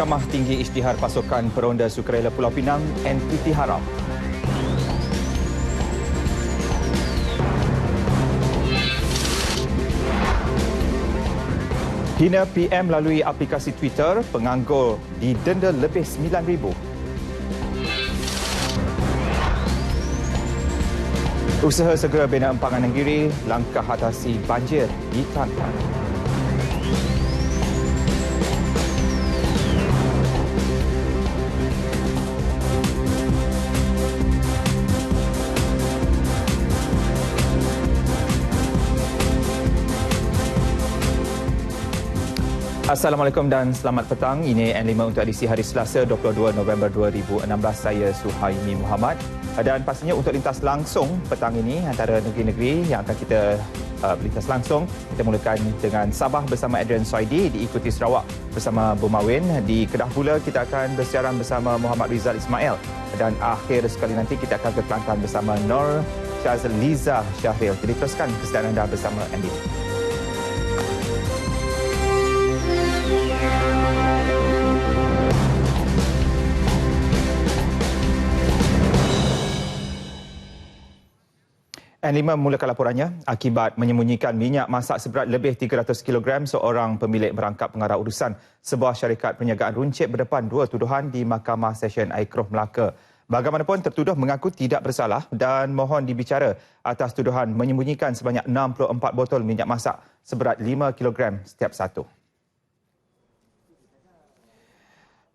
Mahkamah Tinggi isytihar pasukan Peronda Sukarela Pulau Pinang NTT haram. Hina PM melalui aplikasi Twitter, penganggur didenda lebih RM9,000. Usaha segera bina empangan negeri, langkah atasi banjir ditantang. Assalamualaikum dan selamat petang. Ini N5 untuk edisi hari Selasa 22 November 2016. Saya Suhaimi Muhammad. Dan pastinya untuk lintas langsung petang ini antara negeri-negeri yang akan kita berlintas langsung. Kita mulakan dengan Sabah bersama Adrian Soidi, diikuti Sarawak bersama Bomawin. Di Kedah pula kita akan bersiaran bersama Muhammad Rizal Ismail. Dan akhir sekali nanti kita akan ke Kelantan bersama Nur Syazliza Syahril. Jadi teruskan kesediaan anda bersama Andy. N5 memulakan laporannya. Akibat menyembunyikan minyak masak seberat lebih 300 kg, seorang pemilik merangkap pengarah urusan sebuah syarikat perniagaan runcit berdepan dua tuduhan di Mahkamah Session Aircroft Melaka. Bagaimanapun, tertuduh mengaku tidak bersalah dan mohon dibicara atas tuduhan menyembunyikan sebanyak 64 botol minyak masak seberat 5 kg setiap satu.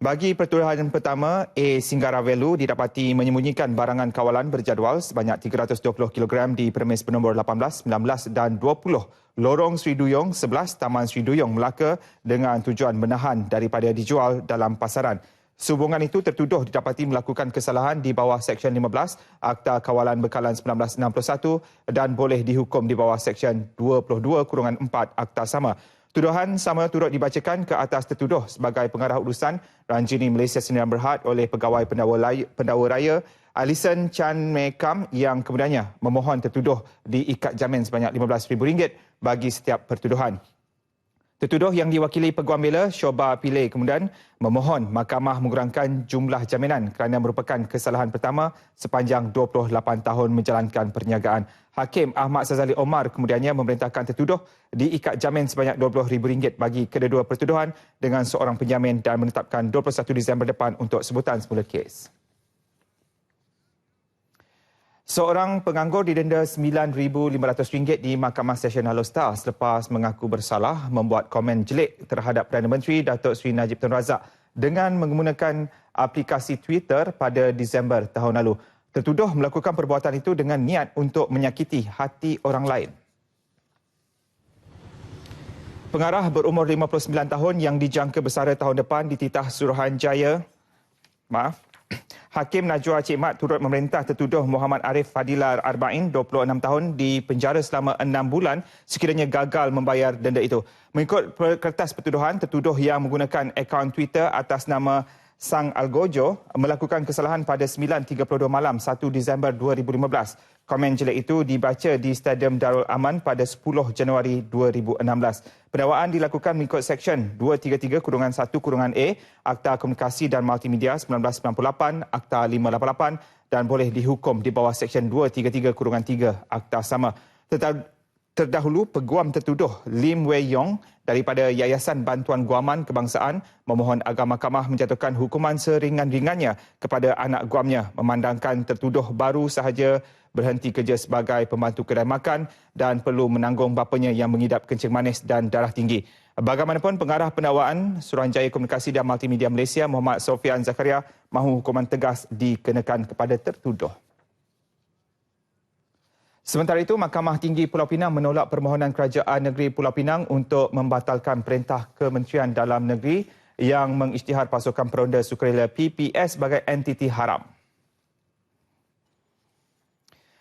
Bagi pertuduhan pertama, A. Singgaravelu didapati menyembunyikan barangan kawalan berjadual sebanyak 320 kg di premis bernombor 18, 19 dan 20 Lorong Sri Duyung 11 Taman Sri Duyung Melaka dengan tujuan menahan daripada dijual dalam pasaran. Sehubungan itu, tertuduh didapati melakukan kesalahan di bawah Seksyen 15 Akta Kawalan Bekalan 1961 dan boleh dihukum di bawah Seksyen 22/4 Akta sama. Tuduhan sama turut dibacakan ke atas tertuduh sebagai pengarah urusan Ranjini Malaysia Sdn Bhd oleh Pegawai Pendakwa Raya Alison Chan Mekam yang kemudiannya memohon tertuduh diikat jamin sebanyak RM15,000 bagi setiap pertuduhan. Tertuduh yang diwakili Peguam Bela Shoba Pillay kemudian memohon mahkamah mengurangkan jumlah jaminan kerana merupakan kesalahan pertama sepanjang 28 tahun menjalankan perniagaan. Hakim Ahmad Sazali Omar kemudiannya memerintahkan tertuduh diikat jamin sebanyak RM20,000 bagi kedua-dua pertuduhan dengan seorang penjamin dan menetapkan 21 Disember depan untuk sebutan semula kes. Seorang penganggur didenda RM9,500 di Mahkamah Session Halostar selepas mengaku bersalah membuat komen jelek terhadap Perdana Menteri Datuk Seri Najib Tun Razak dengan menggunakan aplikasi Twitter pada Disember tahun lalu. Tertuduh melakukan perbuatan itu dengan niat untuk menyakiti hati orang lain. Pengarah berumur 59 tahun yang dijangka bersara tahun depan dititah Suruhanjaya. Hakim Najwa Cik Mat turut memerintah tertuduh Muhammad Arif Fadilar Arba'in, 26 tahun, di penjara selama 6 bulan sekiranya gagal membayar denda itu. Mengikut kertas pertuduhan, tertuduh yang menggunakan akaun Twitter atas nama Sang Algojo melakukan kesalahan pada 9.32 malam 1 Disember 2015. Komen jelek itu dibaca di Stadium Darul Aman pada 10 Januari 2016. Pendakwaan dilakukan mengikut Seksyen 233-1-A Akta Komunikasi dan Multimedia 1998, Akta 588 dan boleh dihukum di bawah Seksyen 233-3 Akta sama. Terdahulu, peguam tertuduh Lim Wei Yong daripada Yayasan Bantuan Guaman Kebangsaan memohon agar mahkamah menjatuhkan hukuman seringan-ringannya kepada anak guamnya memandangkan tertuduh baru sahaja berhenti kerja sebagai pembantu kedai makan dan perlu menanggung bapanya yang mengidap kencing manis dan darah tinggi. Bagaimanapun, pengarah pendakwaan Suruhanjaya Komunikasi dan Multimedia Malaysia Muhammad Sofian Zakaria mahu hukuman tegas dikenakan kepada tertuduh. Sementara itu, Mahkamah Tinggi Pulau Pinang menolak permohonan Kerajaan Negeri Pulau Pinang untuk membatalkan perintah Kementerian Dalam Negeri yang mengisytihar pasukan Peronda Sukarela PPS sebagai entiti haram.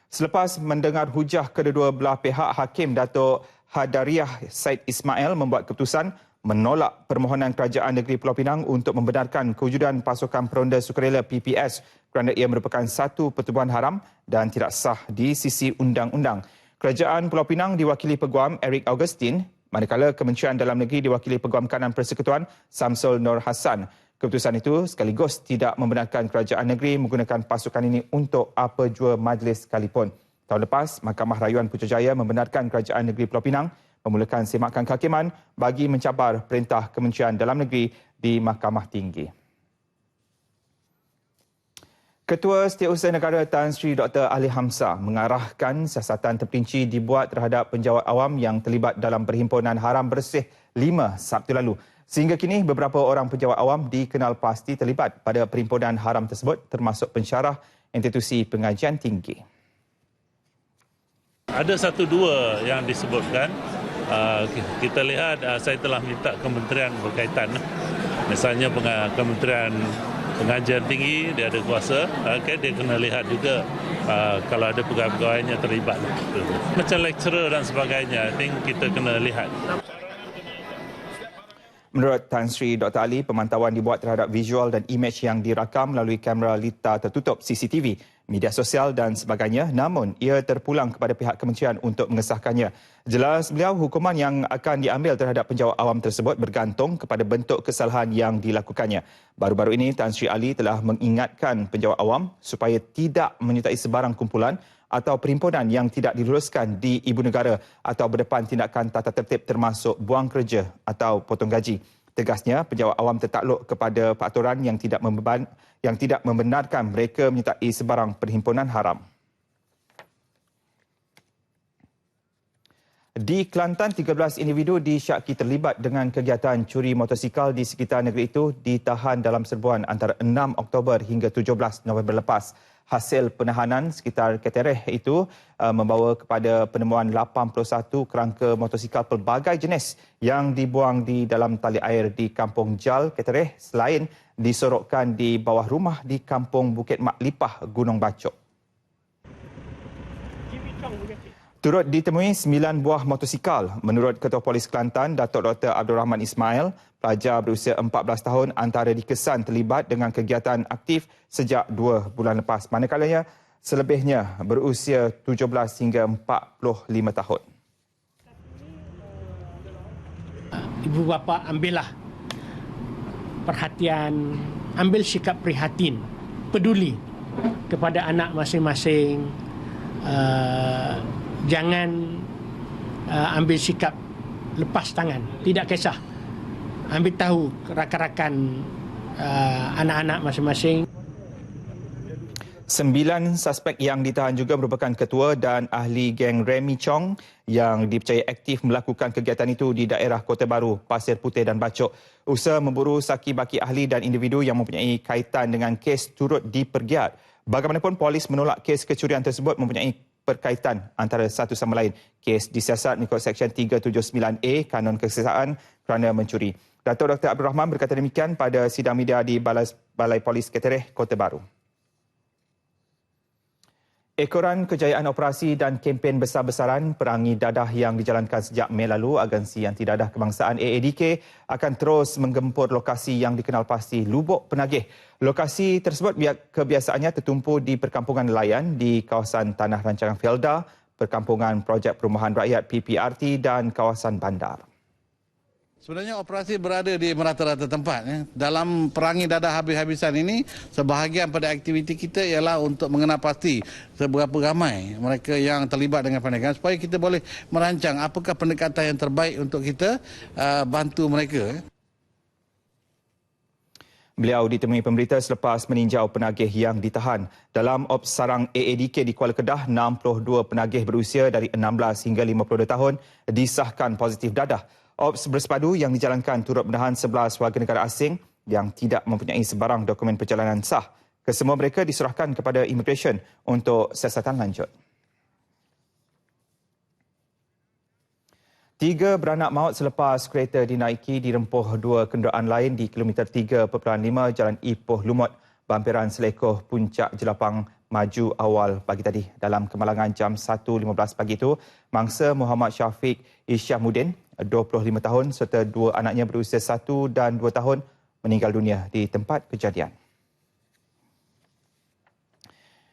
Selepas mendengar hujah kedua belah pihak, Hakim Datuk Hadariah Said Ismail membuat keputusan menolak permohonan Kerajaan Negeri Pulau Pinang untuk membenarkan kewujudan pasukan Peronda Sukarela PPS kerana ia merupakan satu pertubuhan haram dan tidak sah di sisi undang-undang. Kerajaan Pulau Pinang diwakili Peguam Eric Augustine, manakala Kementerian Dalam Negeri diwakili Peguam Kanan Persekutuan Samsul Nur Hassan. Keputusan itu sekaligus tidak membenarkan kerajaan negeri menggunakan pasukan ini untuk apa jua majlis sekalipun. Tahun lepas, Mahkamah Rayuan Putrajaya membenarkan kerajaan negeri Pulau Pinang memulakan semakan kehakiman bagi mencabar perintah Kementerian Dalam Negeri di Mahkamah Tinggi. Ketua Setiausaha Negara Tan Sri Dr. Ali Hamzah mengarahkan siasatan terperinci dibuat terhadap penjawat awam yang terlibat dalam Perhimpunan Haram Bersih 5 Sabtu lalu. Sehingga kini, beberapa orang penjawat awam dikenal pasti terlibat pada perhimpunan haram tersebut termasuk pensyarah institusi pengajian tinggi. Ada satu dua yang disebutkan. Kita lihat saya telah minta kementerian berkaitan. Misalnya Kementerian Pengajian Tinggi, dia ada kuasa, dia kena lihat juga kalau ada pegawai-pegawainya terlibat. Macam lecturer dan sebagainya, I think kita kena lihat. Menurut Tan Sri Dr. Ali, pemantauan dibuat terhadap visual dan imej yang dirakam melalui kamera lita tertutup CCTV, media sosial dan sebagainya, namun ia terpulang kepada pihak kementerian untuk mengesahkannya. Jelas beliau, hukuman yang akan diambil terhadap penjawat awam tersebut bergantung kepada bentuk kesalahan yang dilakukannya. Baru-baru ini, Tan Sri Ali telah mengingatkan penjawat awam supaya tidak menyertai sebarang kumpulan atau perhimpunan yang tidak diluluskan di ibu negara atau berdepan tindakan tata tertib termasuk buang kerja atau potong gaji. Tegasnya, penjawat awam tertakluk kepada peraturan yang tidak membenarkan mereka menyertai sebarang perhimpunan haram. Di Kelantan, 13 individu disyaki terlibat dengan kegiatan curi motosikal di sekitar negeri itu ditahan dalam serbuan antara 6 Oktober hingga 17 November lepas. Hasil penahanan sekitar Ketereh itu membawa kepada penemuan 81 kerangka motosikal pelbagai jenis yang dibuang di dalam tali air di Kampung Jal, Ketereh selain disorokkan di bawah rumah di Kampung Bukit Mak Lipah, Gunung Bacok. Turut ditemui 9 buah motosikal. Menurut Ketua Polis Kelantan, Datuk Dr. Abdul Rahman Ismail, pelajar berusia 14 tahun antara dikesan terlibat dengan kegiatan aktif sejak 2 bulan lepas. Manakalanya selebihnya berusia 17 hingga 45 tahun. Ibu bapa ambillah perhatian, ambil sikap prihatin, peduli kepada anak masing-masing. Jangan ambil sikap lepas tangan, tidak kisah. Ambil tahu rakan-rakan anak-anak masing-masing. 9 suspek yang ditahan juga merupakan ketua dan ahli geng Remy Chong yang dipercayai aktif melakukan kegiatan itu di daerah Kota Baru, Pasir Putih dan Bacok. Usaha memburu saki-baki ahli dan individu yang mempunyai kaitan dengan kes turut dipergiat. Bagaimanapun, polis menolak kes kecurian tersebut mempunyai perkaitan antara satu sama lain. Kes disiasat mengikut Seksyen 379A Kanun Keseksaan kerana mencuri. Datuk Dr. Abdul Rahman berkata demikian pada sidang media di Balai Polis Ketereh, Kota Baru. Ekoran kejayaan operasi dan kempen besar-besaran perangi dadah yang dijalankan sejak Mei lalu, Agensi Anti Dadah Kebangsaan AADK akan terus menggempur lokasi yang dikenal pasti Lubuk Penagih. Lokasi tersebut kebiasaannya tertumpu di perkampungan nelayan di kawasan Tanah Rancangan Felda, perkampungan Projek Perumahan Rakyat PPRT dan kawasan bandar. Sebenarnya operasi berada di merata-rata tempat. Dalam perangi dadah habis-habisan ini, sebahagian pada aktiviti kita ialah untuk mengenal pasti seberapa ramai mereka yang terlibat dengan perniagaan supaya kita boleh merancang apakah pendekatan yang terbaik untuk kita bantu mereka. Beliau ditemui pemberita selepas meninjau penagih yang ditahan. Dalam ops sarang AADK di Kuala Kedah, 62 penagih berusia dari 16 hingga 52 tahun disahkan positif dadah. Ops bersepadu yang dijalankan turut menahan 11 warga negara asing yang tidak mempunyai sebarang dokumen perjalanan sah. Kesemua mereka diserahkan kepada Immigration untuk siasatan lanjut. 3 beranak maut selepas kereta dinaiki dirempuh 2 kenderaan lain di kilometer 3.5 Jalan Ipoh Lumut, Bampiran Selekoh, Puncak Jelapang Maju awal pagi tadi. Dalam kemalangan jam 1.15 pagi itu, mangsa Muhammad Syafiq Isyahmuddin, 25 tahun serta 2 anaknya berusia 1 dan 2 tahun meninggal dunia di tempat kejadian.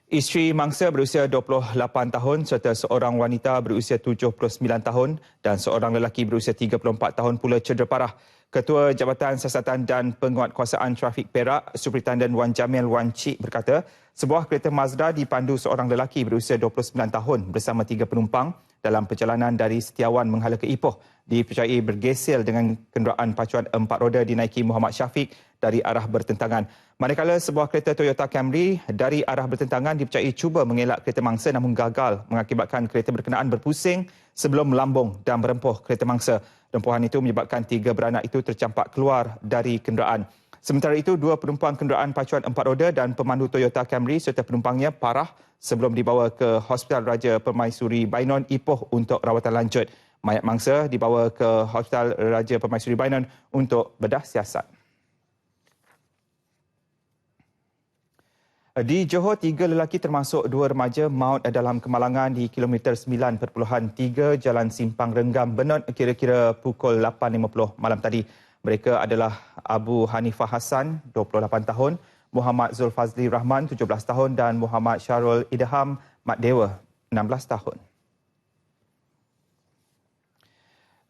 Isteri mangsa berusia 28 tahun serta seorang wanita berusia 79 tahun dan seorang lelaki berusia 34 tahun pula cedera parah. Ketua Jabatan Siasatan dan Penguatkuasaan Trafik Perak, Superintenden Wan Jamil Wan Cik berkata, sebuah kereta Mazda dipandu seorang lelaki berusia 29 tahun bersama 3 penumpang dalam perjalanan dari Setiawan Menghala ke Ipoh dipercayai bergesel dengan kenderaan pacuan 4 roda dinaiki Muhammad Syafiq dari arah bertentangan. Manakala sebuah kereta Toyota Camry dari arah bertentangan dipercayai cuba mengelak kereta mangsa namun gagal mengakibatkan kereta berkenaan berpusing sebelum melambung dan merempuh kereta mangsa. Rempuhan itu menyebabkan 3 beranak itu tercampak keluar dari kenderaan. Sementara itu, 2 penumpang kenderaan pacuan 4 roda dan pemandu Toyota Camry serta penumpangnya parah sebelum dibawa ke Hospital Raja Permaisuri Bainon Ipoh untuk rawatan lanjut. Mayat mangsa dibawa ke Hospital Raja Permaisuri Bainon untuk bedah siasat. Di Johor, 3 lelaki termasuk 2 remaja maut dalam kemalangan di kilometer 9.3 Jalan Simpang Renggam, Benot kira-kira pukul 8.50 malam tadi. Mereka adalah Abu Hanifah Hassan, 28 tahun, Muhammad Zulfazli Rahman, 17 tahun dan Muhammad Syarul Idham Mat Dewa, 16 tahun.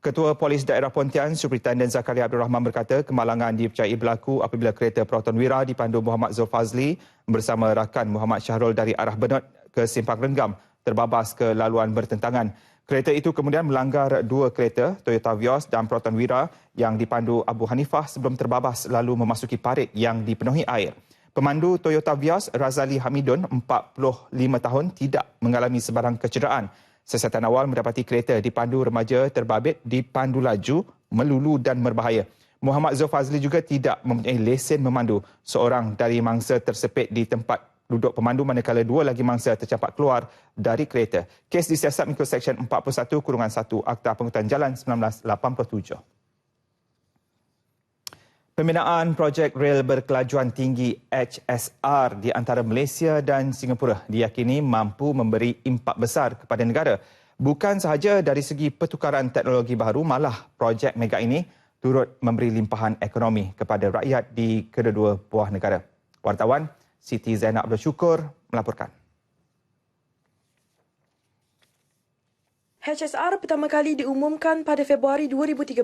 Ketua Polis Daerah Pontian, Superintenden Zakaria Abdul Rahman berkata kemalangan dipercayai berlaku apabila kereta Proton Wira dipandu Muhammad Zulfazli bersama rakan Muhammad Syahrul dari arah Benot ke Simpang Renggam terbabas ke laluan bertentangan. Kereta itu kemudian melanggar 2 kereta Toyota Vios dan Proton Wira yang dipandu Abu Hanifah sebelum terbabas lalu memasuki parit yang dipenuhi air. Pemandu Toyota Vios Razali Hamidun, 45 tahun, tidak mengalami sebarang kecederaan. Siasatan awal mendapati kereta dipandu remaja terbabit, dipandu laju, melulu dan berbahaya. Muhammad Zulfazli juga tidak mempunyai lesen memandu. Seorang dari mangsa tersepit di tempat duduk pemandu manakala 2 lagi mangsa tercampak keluar dari kereta. Kes disiasat mengikut Seksyen 41-1 Akta Pengangkutan Jalan 1987. Pembinaan projek rel berkelajuan tinggi HSR di antara Malaysia dan Singapura diyakini mampu memberi impak besar kepada negara. Bukan sahaja dari segi pertukaran teknologi baru, malah projek mega ini turut memberi limpahan ekonomi kepada rakyat di kedua-dua buah negara. Wartawan Siti Zainab Abdul Syukur melaporkan. HSR pertama kali diumumkan pada Februari 2013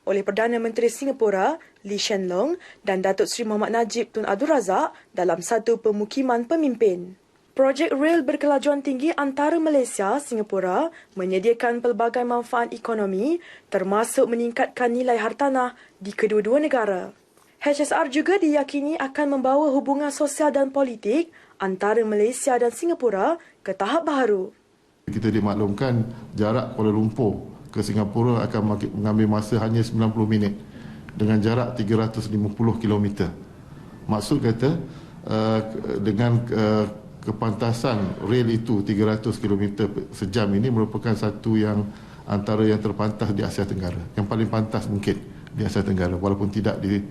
oleh Perdana Menteri Singapura, Lee Hsien Loong dan Datuk Seri Muhammad Najib Tun Abdul Razak dalam satu pemukiman pemimpin. Projek rel berkelajuan tinggi antara Malaysia dan Singapura menyediakan pelbagai manfaat ekonomi termasuk meningkatkan nilai hartanah di kedua-dua negara. HSR juga diyakini akan membawa hubungan sosial dan politik antara Malaysia dan Singapura ke tahap baru. Kita dimaklumkan jarak Kuala Lumpur ke Singapura akan mengambil masa hanya 90 minit dengan jarak 350 km. Maksud kata dengan kepantasan rel itu 300 km sejam ini merupakan satu yang antara yang terpantas di Asia Tenggara. Yang paling pantas mungkin di Asia Tenggara walaupun tidak di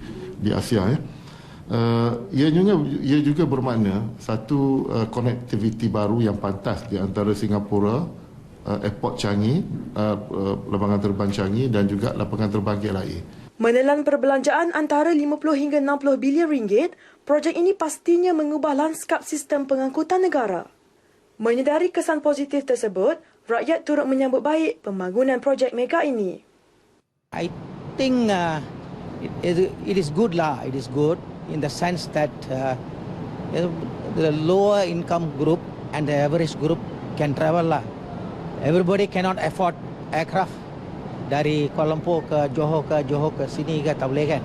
Asia ya. Ia juga bermakna satu konektiviti baru yang pantas di antara Singapura, Airport Changi, lapangan terbang Changi dan juga lapangan terbang KLIA. Menelan perbelanjaan antara 50 hingga 60 bilion ringgit, projek ini pastinya mengubah lanskap sistem pengangkutan negara. Menyedari kesan positif tersebut, rakyat turut menyambut baik pembangunan projek mega ini. I think it is good lah. It is good in the sense that the lower income group and the average group can travel lah. Everybody cannot afford aircraft dari Kuala Lumpur ke Johor ke sini ke tak boleh kan.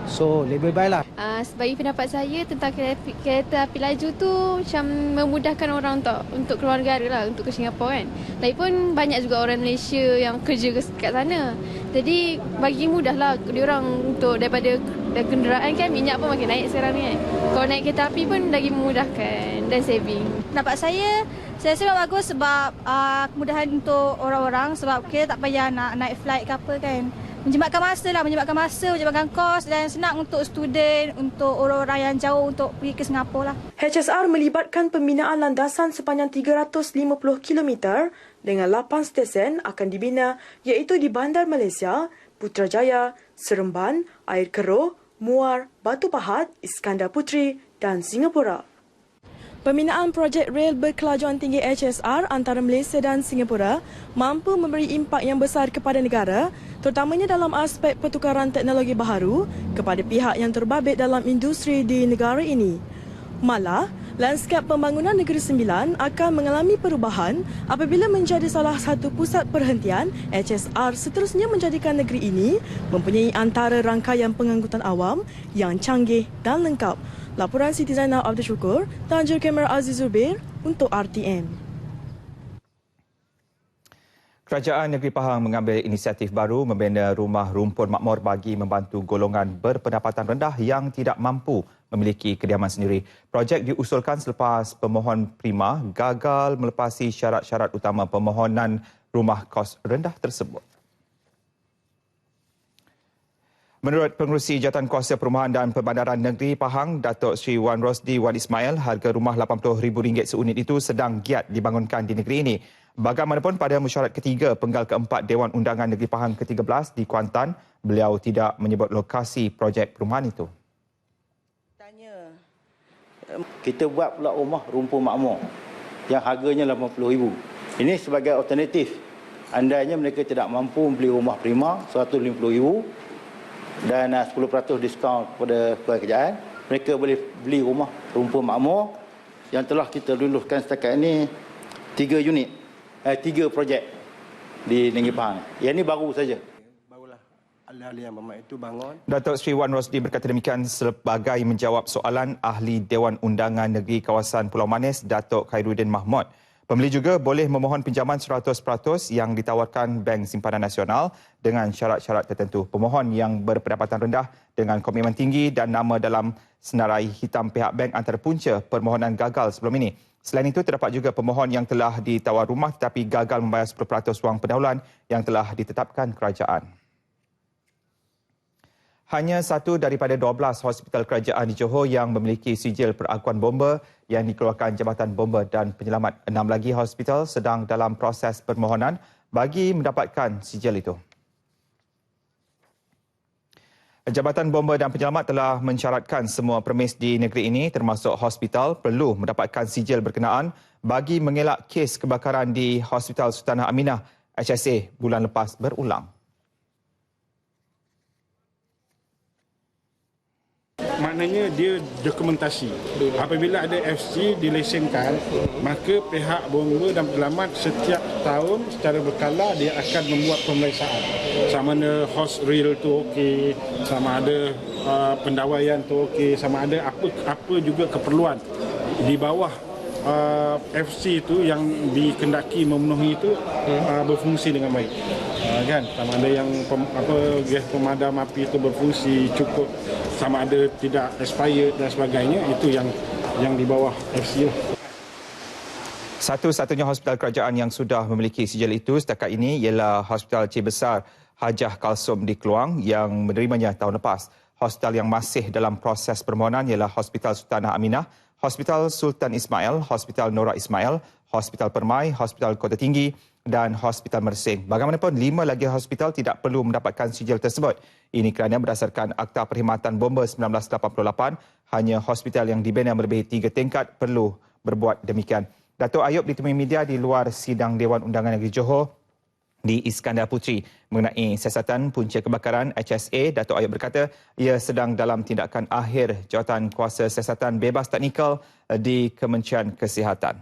So lebih baiklah. Bagi pendapat saya tentang kereta api laju tu macam memudahkan orang untuk keluar negara lah, untuk ke Singapura kan. Lagipun banyak juga orang Malaysia yang kerja kat sana. Jadi bagi mudahlah diorang untuk daripada kenderaan kan, minyak pun makin naik sekarang ni kan. Kalau naik kereta api pun lagi memudahkan dan saving. Pendapat saya rasa bagus sebab kemudahan untuk orang-orang sebab kita tak payah nak naik flight ke apa kan. Menjimatkan masa, menjimatkan kos dan senang untuk student, untuk orang-orang yang jauh untuk pergi ke Singapura lah. HSR melibatkan pembinaan landasan sepanjang 350 km dengan 8 stesen akan dibina iaitu di Bandar Malaysia, Putrajaya, Seremban, Air Keroh, Muar, Batu Pahat, Iskandar Puteri dan Singapura. Pembinaan projek rel berkelajuan tinggi HSR antara Malaysia dan Singapura mampu memberi impak yang besar kepada negara, terutamanya dalam aspek pertukaran teknologi baharu kepada pihak yang terbabit dalam industri di negara ini. Malah, lanskap pembangunan Negeri Sembilan akan mengalami perubahan apabila menjadi salah satu pusat perhentian HSR seterusnya menjadikan negeri ini mempunyai antara rangkaian pengangkutan awam yang canggih dan lengkap. Laporan Siti Zainal Abdul Syukur, Tanjung Kamera Aziz Zubair untuk RTM. Kerajaan Negeri Pahang mengambil inisiatif baru membina rumah rumpun makmur bagi membantu golongan berpendapatan rendah yang tidak mampu memiliki kediaman sendiri. Projek diusulkan selepas pemohon prima gagal melepasi syarat-syarat utama permohonan rumah kos rendah tersebut. Menurut Pengerusi Jawatankuasa Perumahan dan Perbandaran Negeri Pahang, Datuk Seri Wan Rosdi Wan Ismail, harga rumah RM80,000 seunit itu sedang giat dibangunkan di negeri ini. Bagaimanapun pada mesyuarat ketiga penggal keempat Dewan Undangan Negeri Pahang ke-13 di Kuantan, beliau tidak menyebut lokasi projek perumahan itu. Kita buat pula rumah rumpun makmur yang harganya RM80,000. Ini sebagai alternatif. Andainya mereka tidak mampu membeli rumah prima RM150,000 dan 10% diskaun kepada kerajaan, mereka boleh beli rumah rumpun makmur yang telah kita luluskan setakat ini 3 projek di Negeri Pahang. Yang ini baru saja. Barulah ahli-ahli yang bermakna itu bangun. Datuk Seri Wan Rosdi berkata demikian sebagai menjawab soalan Ahli Dewan Undangan Negeri Kawasan Pulau Manis, Datuk Khairuddin Mahmud. Pembeli juga boleh memohon pinjaman 100% yang ditawarkan Bank Simpanan Nasional dengan syarat-syarat tertentu. Pemohon yang berpendapatan rendah dengan komitmen tinggi dan nama dalam senarai hitam pihak bank antara punca permohonan gagal sebelum ini. Selain itu, terdapat juga pemohon yang telah ditawar rumah tetapi gagal membayar 10% wang pendahuluan yang telah ditetapkan kerajaan. Hanya satu daripada 12 hospital kerajaan di Johor yang memiliki sijil perakuan bomba yang dikeluarkan Jabatan Bomba dan Penyelamat. 6 lagi hospital sedang dalam proses permohonan bagi mendapatkan sijil itu. Jabatan Bomba dan Penyelamat telah mensyaratkan semua premis di negeri ini termasuk hospital perlu mendapatkan sijil berkenaan bagi mengelak kes kebakaran di Hospital Sultanah Aminah HSA bulan lepas berulang. Maknanya dia dokumentasi. Apabila ada FC dilesenkan, maka pihak bomba dan penyelamat setiap tahun secara berkala dia akan membuat pemeriksaan. Sama ada host reel tu okey, sama ada pendawaian tu okey, sama ada apa juga keperluan di bawah FC itu yang dikendaki memenuhi itu berfungsi dengan baik. Kan, sama ada yang gas pemadam api itu berfungsi cukup, sama ada tidak expired dan sebagainya, itu yang di bawah FC lah. Satu-satunya hospital kerajaan yang sudah memiliki sijil itu setakat ini ialah Hospital Cik Besar Hajah Kalsum di Keluang yang menerimanya tahun lepas. Hospital yang masih dalam proses permohonan ialah Hospital Sultanah Aminah, Hospital Sultan Ismail, Hospital Nora Ismail, Hospital Permai, Hospital Kota Tinggi dan Hospital Mersing. Bagaimanapun, 5 lagi hospital tidak perlu mendapatkan sijil tersebut. Ini kerana berdasarkan Akta Perkhidmatan Bomba 1988, hanya hospital yang dibina melebihi 3 tingkat perlu berbuat demikian. Datuk Ayub ditemui media di luar sidang Dewan Undangan Negeri Johor di Iskandar Puteri mengenai siasatan punca kebakaran HSA. Datuk Ayub berkata ia sedang dalam tindakan akhir jawatan kuasa siasatan bebas teknikal di Kementerian Kesihatan.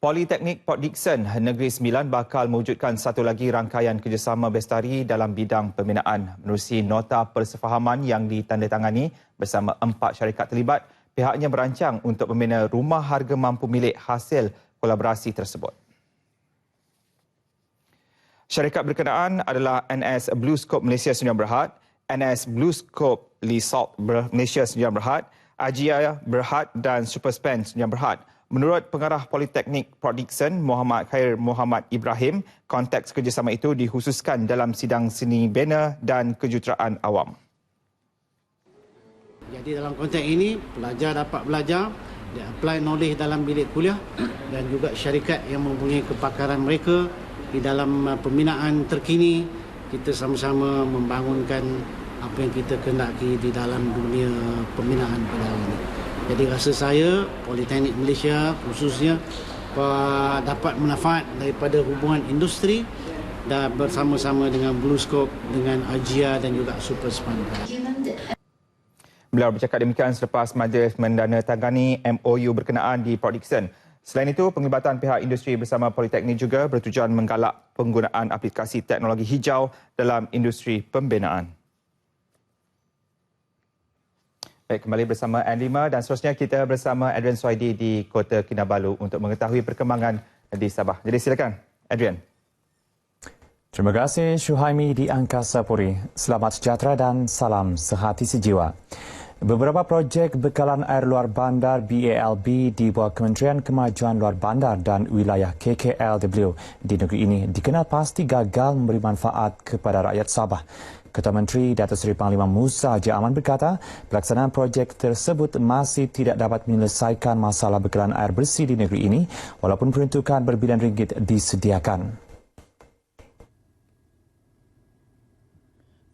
Politeknik Port Dickson Negeri Sembilan bakal mewujudkan satu lagi rangkaian kerjasama bestari dalam bidang pembinaan. Menerusi nota persefahaman yang ditandatangani bersama 4 syarikat terlibat, pihaknya merancang untuk membina rumah harga mampu milik hasil kolaborasi tersebut. Syarikat berkenaan adalah NS BlueScope Malaysia Sdn Bhd, NS BlueScope Leasalt Malaysia Sdn Bhd, Ajia Berhad dan Superspan Sdn Bhd. Menurut Pengarah Politeknik Port Dickson, Muhammad Khair Muhammad Ibrahim, konteks kerjasama itu dikhususkan dalam sidang seni bina dan kejuruteraan awam. Jadi dalam konteks ini, pelajar dapat belajar, dia apply knowledge dalam bilik kuliah dan juga syarikat yang mempunyai kepakaran mereka di dalam pembinaan terkini. Kita sama-sama membangunkan apa yang kita kehendaki di dalam dunia pembinaan pada hari ini. Jadi rasa saya Politeknik Malaysia khususnya dapat manfaat daripada hubungan industri dan bersama-sama dengan BlueScope, dengan AJIA dan juga Superspan. Beliau bercakap demikian selepas majlis mendandatangani MOU berkenaan di Port Dickson. Selain itu, penglibatan pihak industri bersama Politeknik juga bertujuan menggalak penggunaan aplikasi teknologi hijau dalam industri pembinaan. Baik, kembali bersama N5 dan seterusnya kita bersama Adrian Soidi di Kota Kinabalu untuk mengetahui perkembangan di Sabah. Jadi silakan, Adrian. Terima kasih Syuhaimi di Angkasa Puri. Selamat sejahtera dan salam sehati sejiwa. Beberapa projek bekalan air luar bandar BALB di bawah Kementerian Kemajuan Luar Bandar dan Wilayah KKLW di negeri ini dikenal pasti gagal memberi manfaat kepada rakyat Sabah. Ketua Menteri Datuk Seri Panglima Musa Haji Aman berkata, pelaksanaan projek tersebut masih tidak dapat menyelesaikan masalah bekalan air bersih di negeri ini walaupun peruntukan berbilion ringgit disediakan.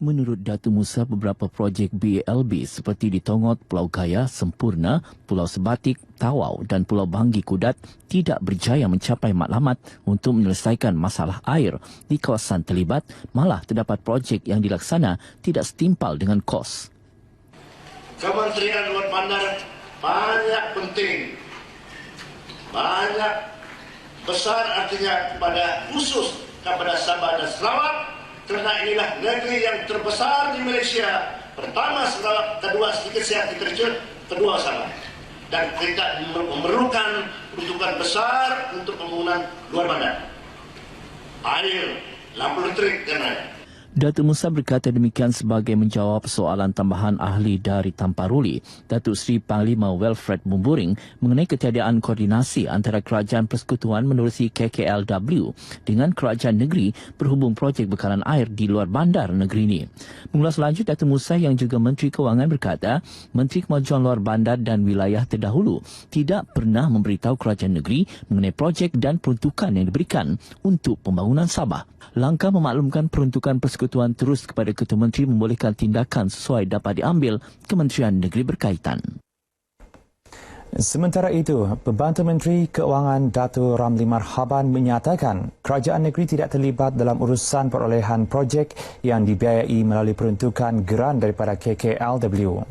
Menurut Datuk Musa, beberapa projek BALB seperti di Tongot, Pulau Gaya, Sempurna, Pulau Sebatik, Tawau dan Pulau Banggi Kudat tidak berjaya mencapai matlamat untuk menyelesaikan masalah air di kawasan terlibat, malah terdapat projek yang dilaksana tidak setimpal dengan kos. Kementerian Luar Bandar banyak penting, banyak besar artinya kepada khusus kepada Sabah dan Sarawak. Kerana inilah negeri yang terbesar di Malaysia. Pertama Sarawak, kedua sedikit siap diterjun, kedua Sabah. Dan kita memerlukan peruntukan besar untuk pembangunan luar bandar. Air, lampu elektrik dan lain. Datuk Musa berkata demikian sebagai menjawab soalan tambahan ahli dari Tamparuli, Datuk Seri Panglima Wilfred Bumburing mengenai ketiadaan koordinasi antara Kerajaan Persekutuan menerusi KKLW dengan Kerajaan Negeri berhubung projek bekalan air di luar bandar negeri ini. Mengulas lanjut, Datuk Musa yang juga Menteri Kewangan berkata, Menteri Kemajuan Luar Bandar dan Wilayah terdahulu tidak pernah memberitahu Kerajaan Negeri mengenai projek dan peruntukan yang diberikan untuk pembangunan Sabah. Langkah memaklumkan peruntukan Persekutuan terus kepada Ketua Menteri membolehkan tindakan sesuai dapat diambil Kementerian Negeri berkaitan. Sementara itu, Pembantu Menteri Keuangan Datuk Ramli Marhaban menyatakan Kerajaan Negeri tidak terlibat dalam urusan perolehan projek yang dibiayai melalui peruntukan geran daripada KKLW.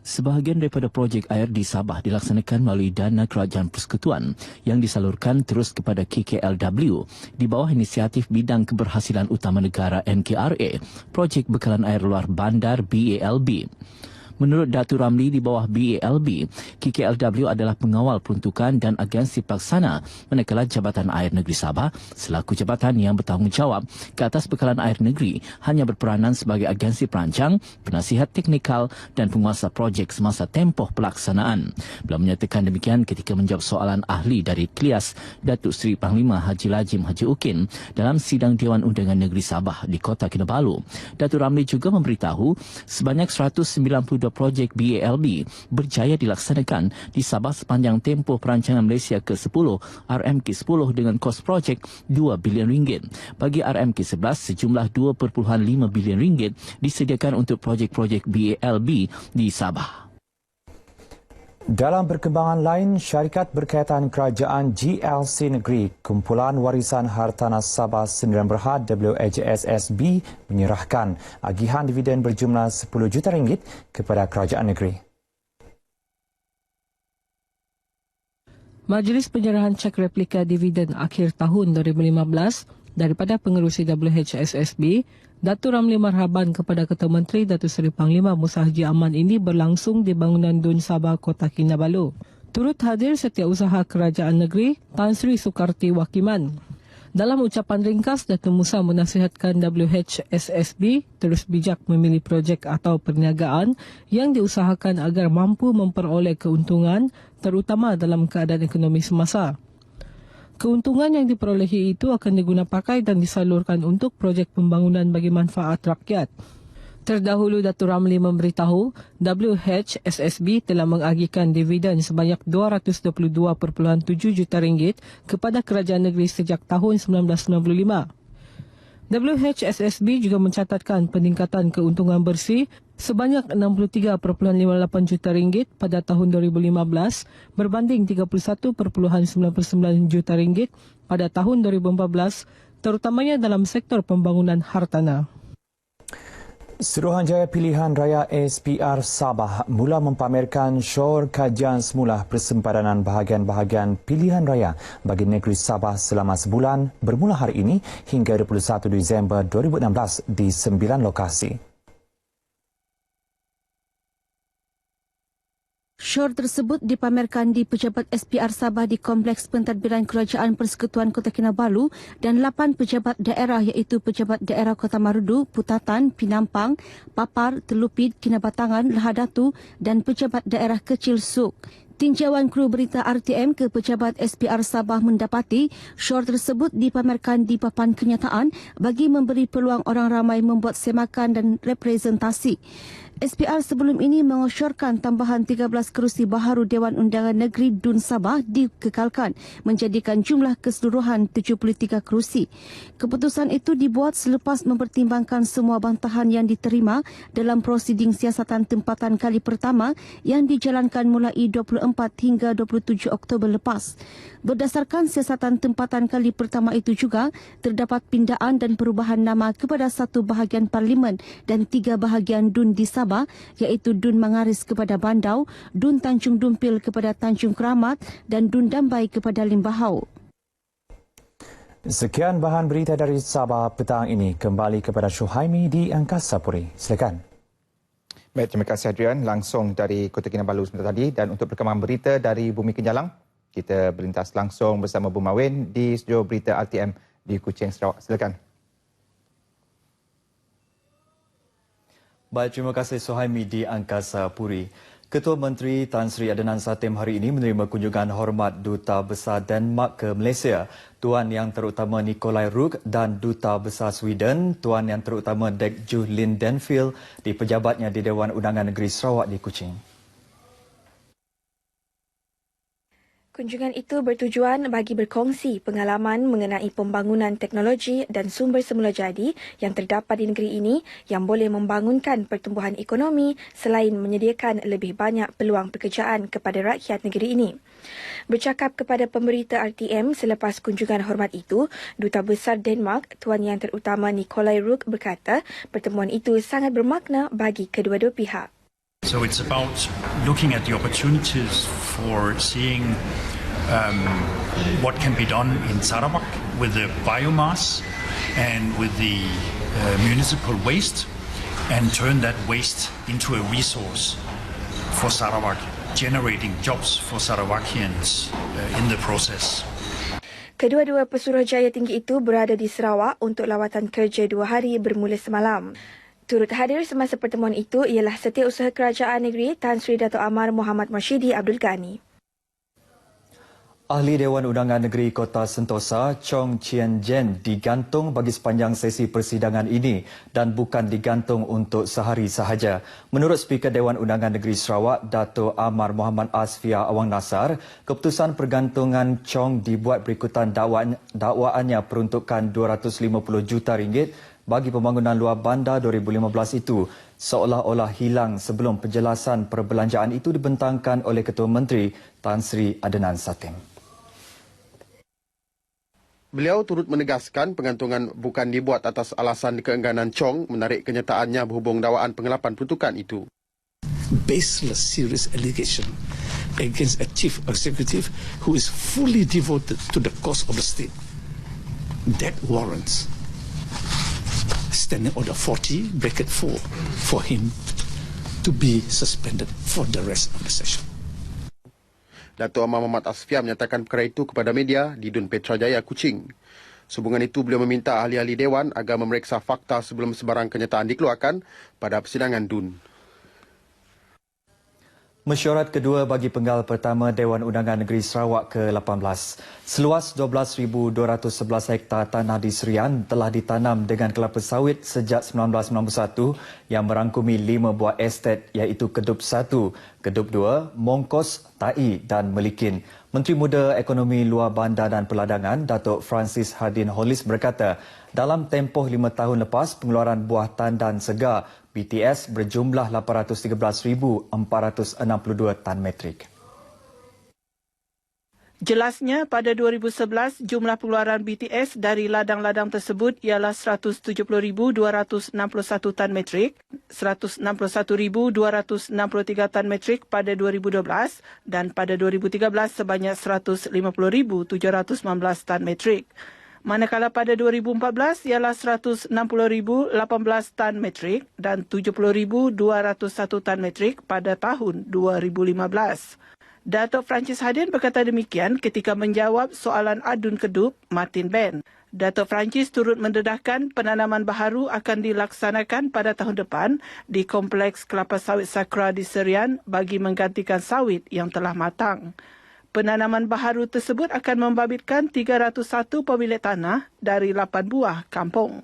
Sebahagian daripada projek air di Sabah dilaksanakan melalui dana Kerajaan Persekutuan yang disalurkan terus kepada KKLW di bawah inisiatif Bidang Keberhasilan Utama Negara NKRA, projek bekalan air luar bandar BALB. Menurut Datuk Ramli, di bawah BALB, KKLW adalah pengawal peruntukan dan agensi pelaksana manakala Jabatan Air Negeri Sabah selaku jabatan yang bertanggungjawab ke atas bekalan air negeri hanya berperanan sebagai agensi perancang, penasihat teknikal dan penguasa projek semasa tempoh pelaksanaan. Beliau menyatakan demikian ketika menjawab soalan ahli dari Klias Datuk Seri Panglima Haji Lajim Haji Ukin dalam sidang Dewan Undangan Negeri Sabah di Kota Kinabalu. Datuk Ramli juga memberitahu sebanyak 192 projek BALB berjaya dilaksanakan di Sabah sepanjang tempoh perancangan Malaysia ke-10 RMK-10 dengan kos projek 2 bilion ringgit. Bagi RMK-11 sejumlah 2.5 bilion ringgit disediakan untuk projek-projek BALB di Sabah. Dalam perkembangan lain, syarikat berkaitan kerajaan GLC Negeri, Kumpulan Warisan Hartanah Sabah Sendirian Berhad WAJSSB menyerahkan agihan dividen berjumlah 10 juta ringgit kepada kerajaan negeri. Majlis penyerahan cek replika dividen akhir tahun 2015 daripada pengerusi WHSSB, Datuk Ramli Marhaban kepada Ketua Menteri Datuk Seri Panglima Musa Haji Aman ini berlangsung di bangunan Dun Sabah, Kota Kinabalu. Turut hadir Setiausaha Kerajaan Negeri Tan Sri Sukarti Wakiman. Dalam ucapan ringkas, Datuk Musa menasihatkan WHSSB terus bijak memilih projek atau perniagaan yang diusahakan agar mampu memperoleh keuntungan terutama dalam keadaan ekonomi semasa. Keuntungan yang diperolehi itu akan digunakan pakai dan disalurkan untuk projek pembangunan bagi manfaat rakyat. Terdahulu, Datuk Ramli memberitahu WHSSB telah mengagihkan dividen sebanyak 222.7 juta ringgit kepada kerajaan negeri sejak tahun 1995. WHSSB juga mencatatkan peningkatan keuntungan bersih sebanyak 63.58 juta ringgit pada tahun 2015 berbanding 31.99 juta ringgit pada tahun 2014, terutamanya dalam sektor pembangunan hartanah. Suruhanjaya Pilihan Raya SPR Sabah mula mempamerkan syur kajian semula persempadanan bahagian-bahagian pilihan raya bagi negeri Sabah selama sebulan bermula hari ini hingga 21 Disember 2016 di 9 lokasi. Syur tersebut dipamerkan di Pejabat SPR Sabah di Kompleks Pentadbiran Kerajaan Persekutuan Kota Kinabalu dan 8 pejabat daerah iaitu Pejabat Daerah Kota Marudu, Putatan, Pinampang, Papar, Telupit, Kinabatangan, Lahadatu dan Pejabat Daerah Kecil Suk. Tinjauan kru berita RTM ke Pejabat SPR Sabah mendapati syur tersebut dipamerkan di papan kenyataan bagi memberi peluang orang ramai membuat semakan dan representasi. SPR sebelum ini mengesyorkan tambahan 13 kerusi baharu Dewan Undangan Negeri Dun Sabah dikekalkan menjadikan jumlah keseluruhan 73 kerusi. Keputusan itu dibuat selepas mempertimbangkan semua bantahan yang diterima dalam prosiding siasatan tempatan kali pertama yang dijalankan mulai 24 hingga 27 Oktober lepas. Berdasarkan siasatan tempatan kali pertama itu juga, terdapat pindaan dan perubahan nama kepada satu bahagian Parlimen dan 3 bahagian Dun di Sabah, iaitu Dun Mangaris kepada Bandau, Dun Tanjung Dumpil kepada Tanjung Keramat dan Dun Dambai kepada Limbahau. Sekian bahan berita dari Sabah petang ini. Kembali kepada Syuhaimi di Angkasa Puri. Silakan. Baik, terima kasih Adrian. Langsung dari Kota Kinabalu sebentar tadi. Dan untuk perkembangan berita dari Bumi Kenjalang, kita berlintas langsung bersama Bu Mawin di studio berita RTM di Kuching, Sarawak. Silakan. Baik, terima kasih Suhaimi di Angkasa Puri. Ketua Menteri Tan Sri Adnan Satem hari ini menerima kunjungan hormat Duta Besar Denmark ke Malaysia, Tuan Yang Terutama Nikolai Rook dan Duta Besar Sweden, Tuan Yang Terutama Dek Juhlin Denfield di pejabatnya di Dewan Undangan Negeri Sarawak di Kuching. Kunjungan itu bertujuan bagi berkongsi pengalaman mengenai pembangunan teknologi dan sumber semula jadi yang terdapat di negeri ini yang boleh membangunkan pertumbuhan ekonomi selain menyediakan lebih banyak peluang pekerjaan kepada rakyat negeri ini. Bercakap kepada pemberita RTM selepas kunjungan hormat itu, Duta Besar Denmark, Tuan Yang Terutama Nikolai Rook berkata pertemuan itu sangat bermakna bagi kedua-dua pihak. So it's about looking at the opportunities for seeing what can be done in Sarawak with the biomass and with the municipal waste and turn that waste into a resource for Sarawak, generating jobs for Sarawakians in the process. Kedua-dua Pesuruhjaya tinggi itu berada di Sarawak untuk lawatan kerja 2 hari bermula semalam. Turut hadir semasa pertemuan itu ialah Setiausaha Kerajaan Negeri Tan Sri Dato' Amar Muhammad Moshidi Abdul Ghani. Ahli Dewan Undangan Negeri Kota Sentosa, Chong Chien Jen, digantung bagi sepanjang sesi persidangan ini dan bukan digantung untuk sehari sahaja. Menurut Speaker Dewan Undangan Negeri Sarawak, Dato' Amar Muhammad Asfia Awang Nasar, keputusan pergantungan Chong dibuat berikutan dakwaannya peruntukan 250 juta ringgit bagi pembangunan luar bandar 2015 itu seolah-olah hilang sebelum penjelasan perbelanjaan itu dibentangkan oleh Ketua Menteri Tan Sri Adnan Satem. Beliau turut menegaskan pengantungan bukan dibuat atas alasan keengganan Chong menarik kenyataannya berhubung dakwaan pengelapan peruntukan itu. Baseless serious allegation against a chief executive who is fully devoted to the cause of the state. That warrants Standing Order 40(4) for him to be suspended for the rest of the session. Dato' Amar Muhammad Asfia menyatakan perkara itu kepada media di Dun Petrajaya, Kuching. Sehubungan itu, beliau meminta ahli-ahli Dewan agar memeriksa fakta sebelum sebarang kenyataan dikeluarkan pada persidangan Dun. Mesyuarat kedua bagi penggal pertama Dewan Undangan Negeri Sarawak ke-18. Seluas 12,211 hektar tanah di Serian telah ditanam dengan kelapa sawit sejak 1991 yang merangkumi 5 buah estet iaitu Kedup 1, Kedup 2, Mongkos, Tai dan Melikin. Menteri Muda Ekonomi Luar Bandar dan Peladangan, Datuk Francis Hardin Hollis berkata, Dalam tempoh 5 tahun lepas pengeluaran buah tandan segar BTS berjumlah 813,462 tan metrik. Jelasnya, pada 2011, jumlah pengeluaran BTS dari ladang-ladang tersebut ialah 170,261 tan metrik, 161,263 tan metrik pada 2012 dan pada 2013 sebanyak 150,719 tan metrik. Manakala pada 2014 ialah 160,018 tan metrik dan 70,201 tan metrik pada tahun 2015. Datuk Francis Hadin berkata demikian ketika menjawab soalan adun kedup Martin Ben. Datuk Francis turut mendedahkan penanaman baharu akan dilaksanakan pada tahun depan di Kompleks Kelapa Sawit Sakra di Serian bagi menggantikan sawit yang telah matang. Penanaman baharu tersebut akan membabitkan 301 pemilik tanah dari 8 buah kampung.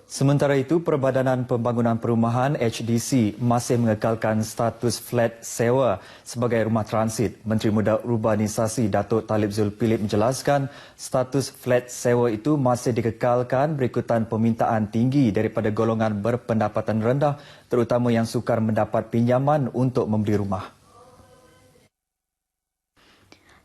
Sementara itu, Perbadanan Pembangunan Perumahan HDC masih mengekalkan status flat sewa sebagai rumah transit. Menteri Muda Urbanisasi Datuk Talib Zulkifli menjelaskan status flat sewa itu masih dikekalkan berikutan permintaan tinggi daripada golongan berpendapatan rendah, terutama yang sukar mendapat pinjaman untuk membeli rumah.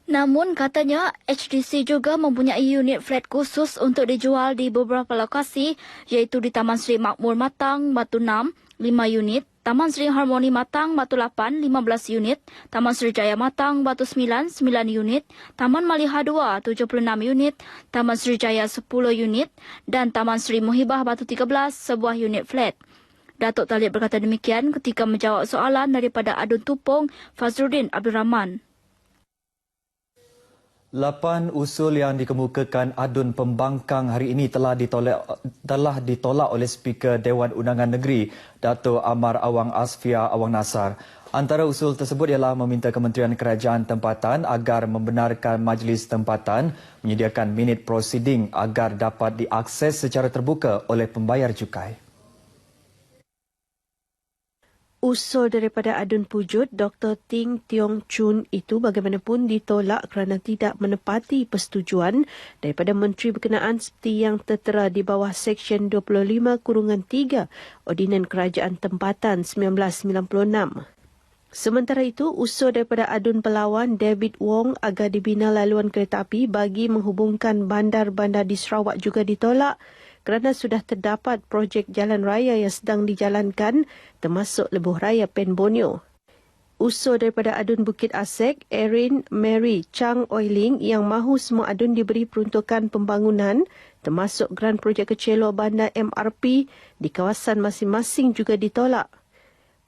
Namun katanya HDC juga mempunyai unit flat khusus untuk dijual di beberapa lokasi iaitu di Taman Sri Makmur Matang, Batu 6, 5 unit, Taman Sri Harmoni Matang, Batu 8, 15 unit, Taman Sri Jaya Matang, Batu 9, 9 unit, Taman Maliha 2, 76 unit, Taman Sri Jaya 10 unit dan Taman Sri Muhibah Batu 13, sebuah unit flat. Datuk Talib berkata demikian ketika menjawab soalan daripada Adun Tupong Fazruddin Abdul Rahman. 8 usul yang dikemukakan Adun Pembangkang hari ini telah ditolak oleh Speaker Dewan Undangan Negeri, Dato' Amar Awang Asfia Awang Nasar. Antara usul tersebut ialah meminta Kementerian Kerajaan Tempatan agar membenarkan Majlis Tempatan menyediakan minit prosiding agar dapat diakses secara terbuka oleh pembayar cukai. Usul daripada Adun Pujut, Dr. Ting Tiong Chun itu bagaimanapun ditolak kerana tidak menepati persetujuan daripada menteri berkenaan seperti yang tertera di bawah Seksyen 25-3 Ordinan Kerajaan Tempatan 1996. Sementara itu, usul daripada Adun Pelawan David Wong agar dibina laluan kereta api bagi menghubungkan bandar-bandar di Sarawak juga ditolak kerana sudah terdapat projek jalan raya yang sedang dijalankan termasuk lebuh raya Pen Borneo. Usul daripada Adun Bukit Asek, Erin Mary Chang Oiling yang mahu semua adun diberi peruntukan pembangunan termasuk geran projek kecelo bandar MRP di kawasan masing-masing juga ditolak.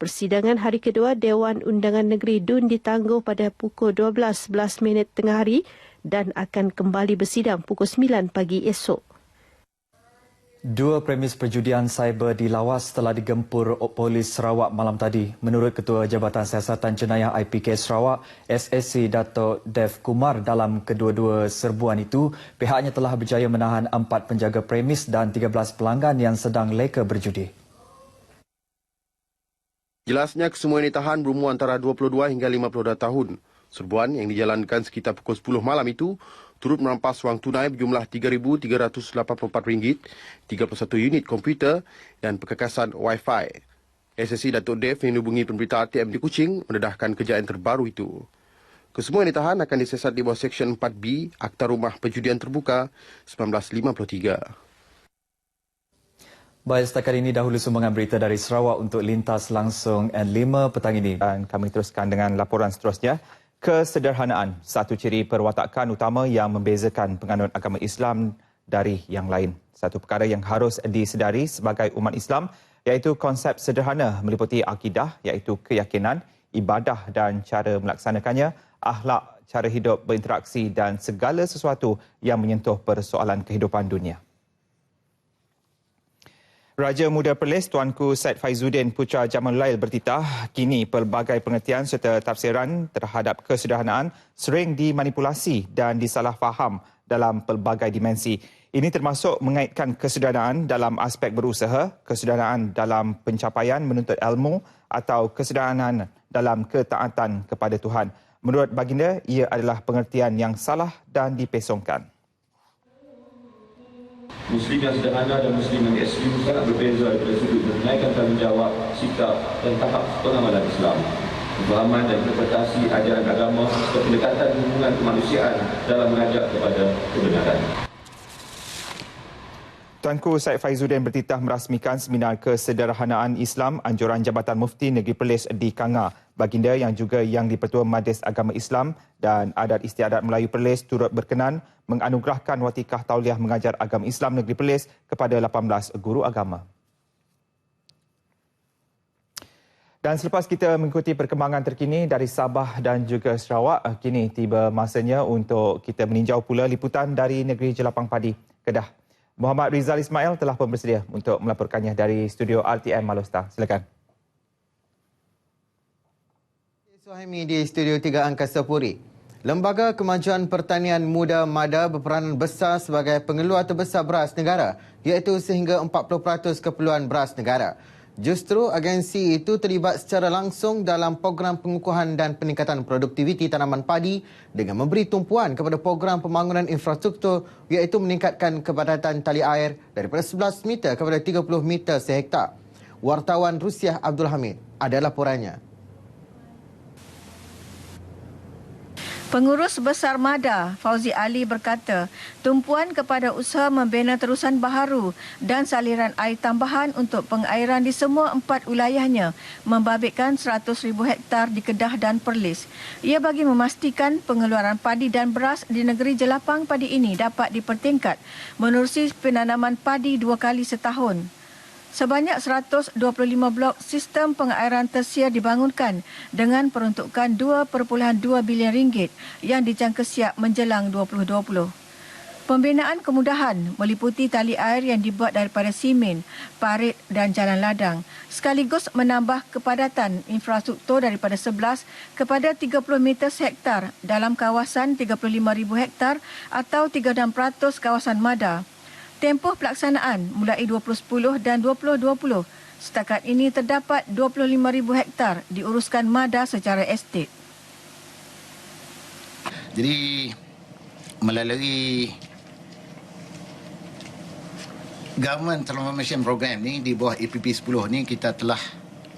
Persidangan hari kedua Dewan Undangan Negeri DUN ditangguh pada pukul 12:11 tengah hari dan akan kembali bersidang pukul 9 pagi esok. 2 premis perjudian cyber dilawas setelah digempur Polis Sarawak malam tadi. Menurut Ketua Jabatan Siasatan Jenayah IPK Sarawak, SSC Dato' Dev Kumar, dalam kedua-dua serbuan itu, pihaknya telah berjaya menahan 4 penjaga premis dan 13 pelanggan yang sedang leka berjudi. Jelasnya kesemua yang ditahan berumur antara 22 hingga 52 tahun. Serbuan yang dijalankan sekitar pukul 10 malam itu turut merampas wang tunai berjumlah RM3,384, 31 unit komputer dan perkakasan Wi-Fi. SSC Datuk Dev yang dihubungi pemberita ATM di Kuching mendedahkan kejayaan terbaru itu. Kesemua yang ditahan akan disiasat di bawah Seksyen 4B Akta Rumah Perjudian Terbuka 1953. Baik, setakat ini dahulu sumbangan berita dari Sarawak untuk Lintas Langsung N5 petang ini. Dan kami teruskan dengan laporan seterusnya. Kesederhanaan, satu ciri perwatakan utama yang membezakan penganut agama Islam dari yang lain. Satu perkara yang harus disedari sebagai umat Islam iaitu konsep sederhana meliputi akidah iaitu keyakinan, ibadah dan cara melaksanakannya, akhlak, cara hidup berinteraksi dan segala sesuatu yang menyentuh persoalan kehidupan dunia. Raja Muda Perlis Tuanku Said Faizuddin Putra Jamal Lail bertitah, kini pelbagai pengertian serta tafsiran terhadap kesederhanaan sering dimanipulasi dan disalahfaham dalam pelbagai dimensi. Ini termasuk mengaitkan kesederhanaan dalam aspek berusaha, kesederhanaan dalam pencapaian menuntut ilmu atau kesederhanaan dalam ketaatan kepada Tuhan. Menurut baginda, ia adalah pengertian yang salah dan dipesongkan. Muslim yang sederhana dan Muslim yang ekstrim sangat berbeza daripada sudut menunaikan tanggungjawab, sikap dan tahap pengamalan Islam. Pemahaman dan interpretasi ajaran agama serta pendekatan hubungan kemanusiaan dalam mengajak kepada kebenaran. Tuanku Syed Faizuddin bertitah merasmikan seminar kesederhanaan Islam anjuran Jabatan Mufti Negeri Perlis di Kanga. Baginda yang juga Yang di-Pertua Majlis Agama Islam dan Adat Istiadat Melayu Perlis turut berkenan menganugerahkan watikah tauliah mengajar agama Islam Negeri Perlis kepada 18 guru agama. Dan selepas kita mengikuti perkembangan terkini dari Sabah dan juga Sarawak, kini tiba masanya untuk kita meninjau pula liputan dari negeri Jelapang Padi, Kedah. Muhammad Rizal Ismail telah pun bersedia untuk melaporkannya dari studio RTM Malostar. Silakan. Suhaimi di Studio 3 Angkasa Puri. Lembaga Kemajuan Pertanian Muda MADA berperanan besar sebagai pengeluar terbesar beras negara, iaitu sehingga 40% keperluan beras negara. Justru agensi itu terlibat secara langsung dalam program pengukuhan dan peningkatan produktiviti tanaman padi dengan memberi tumpuan kepada program pembangunan infrastruktur iaitu meningkatkan kepadatan tali air daripada 11 meter kepada 30 meter sehektar. Wartawan Rusiah Abdul Hamid ada laporannya. Pengurus Besar MADA, Fauzi Ali berkata, tumpuan kepada usaha membina terusan baharu dan saliran air tambahan untuk pengairan di semua 4 wilayahnya membabitkan 100,000 hektar di Kedah dan Perlis. Ia bagi memastikan pengeluaran padi dan beras di negeri Jelapang Padi ini dapat dipertingkat menerusi penanaman padi 2 kali setahun. Sebanyak 125 blok sistem pengairan tersier dibangunkan dengan peruntukan RM2.2 bilion yang dijangka siap menjelang 2020. Pembinaan kemudahan meliputi tali air yang dibuat daripada simen, parit dan jalan ladang, sekaligus menambah kepadatan infrastruktur daripada 11 kepada 30 meter hektar dalam kawasan 35,000 hektar atau 36% kawasan MADA. Tempoh pelaksanaan mulai 2010 dan 2020. Setakat ini terdapat 25,000 hektar diuruskan MADA secara estet. Jadi melalui Government Transformation Program ni di bawah EPP 10 ni kita telah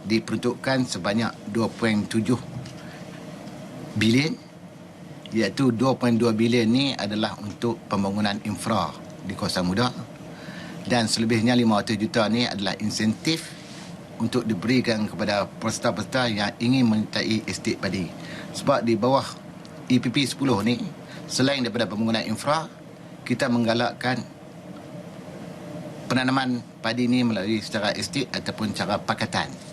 diperuntukkan sebanyak 2.7 bilion, iaitu 2.2 bilion ni adalah untuk pembangunan infra di kawasan muda dan selebihnya 500 juta ni adalah insentif untuk diberikan kepada peserta-peserta yang ingin menyertai estet padi. Sebab di bawah EPP 10 ni selain daripada pembangunan infra, kita menggalakkan penanaman padi ni melalui secara estet ataupun cara pakatan.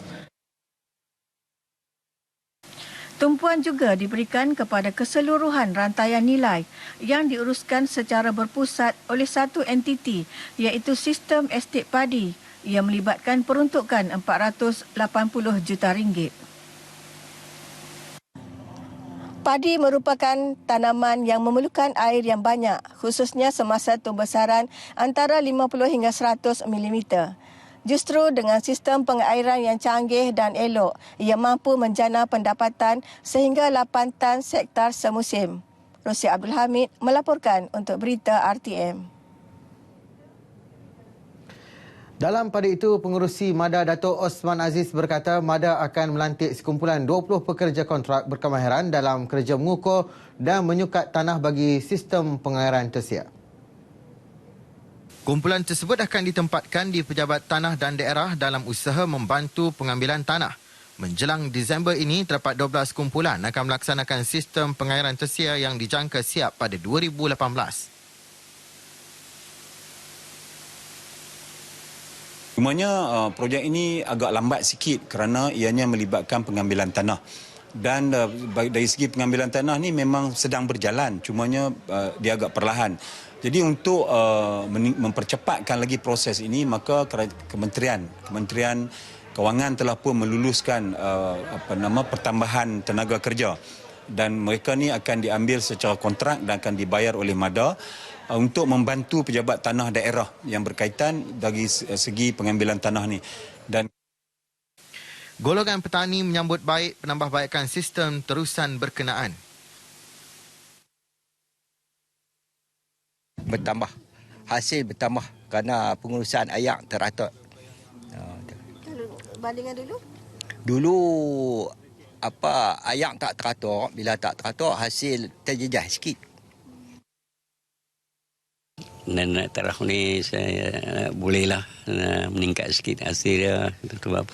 Tumpuan juga diberikan kepada keseluruhan rantaian nilai yang diuruskan secara berpusat oleh satu entiti iaitu Sistem Estet Padi yang melibatkan peruntukan RM480 juta. Padi merupakan tanaman yang memerlukan air yang banyak, khususnya semasa tumbesaran antara 50 hingga 100 mm. Justru dengan sistem pengairan yang canggih dan elok, ia mampu menjana pendapatan sehingga 8 tan hektar semusim. Rusiah Abdul Hamid melaporkan untuk berita RTM. Dalam pada itu, pengerusi MADA Dato' Osman Aziz berkata MADA akan melantik sekumpulan 20 pekerja kontrak berkemahiran dalam kerja mengukur dan menyukat tanah bagi sistem pengairan tersier. Kumpulan tersebut akan ditempatkan di pejabat tanah dan daerah dalam usaha membantu pengambilan tanah. Menjelang Disember ini, terdapat 12 kumpulan akan melaksanakan sistem pengairan tersier yang dijangka siap pada 2018. Cumanya projek ini agak lambat sikit kerana ianya melibatkan pengambilan tanah. Dan dari segi pengambilan tanah ni memang sedang berjalan, cumanya dia agak perlahan. Jadi untuk mempercepatkan lagi proses ini, maka Kementerian Kewangan telah pun meluluskan pertambahan tenaga kerja dan mereka ni akan diambil secara kontrak dan akan dibayar oleh MADA untuk membantu pejabat tanah daerah yang berkaitan dari segi pengambilan tanah ni. Dan golongan petani menyambut baik penambahbaikan sistem terusan berkenaan. Bertambah, hasil bertambah kerana pengurusan ayak teratur. Kalau bandingan dulu? Dulu ayak tak teratur, bila tak teratur hasil terjejas sikit. Dan taraf ni saya bolehlah meningkat sikit hasil dia sebab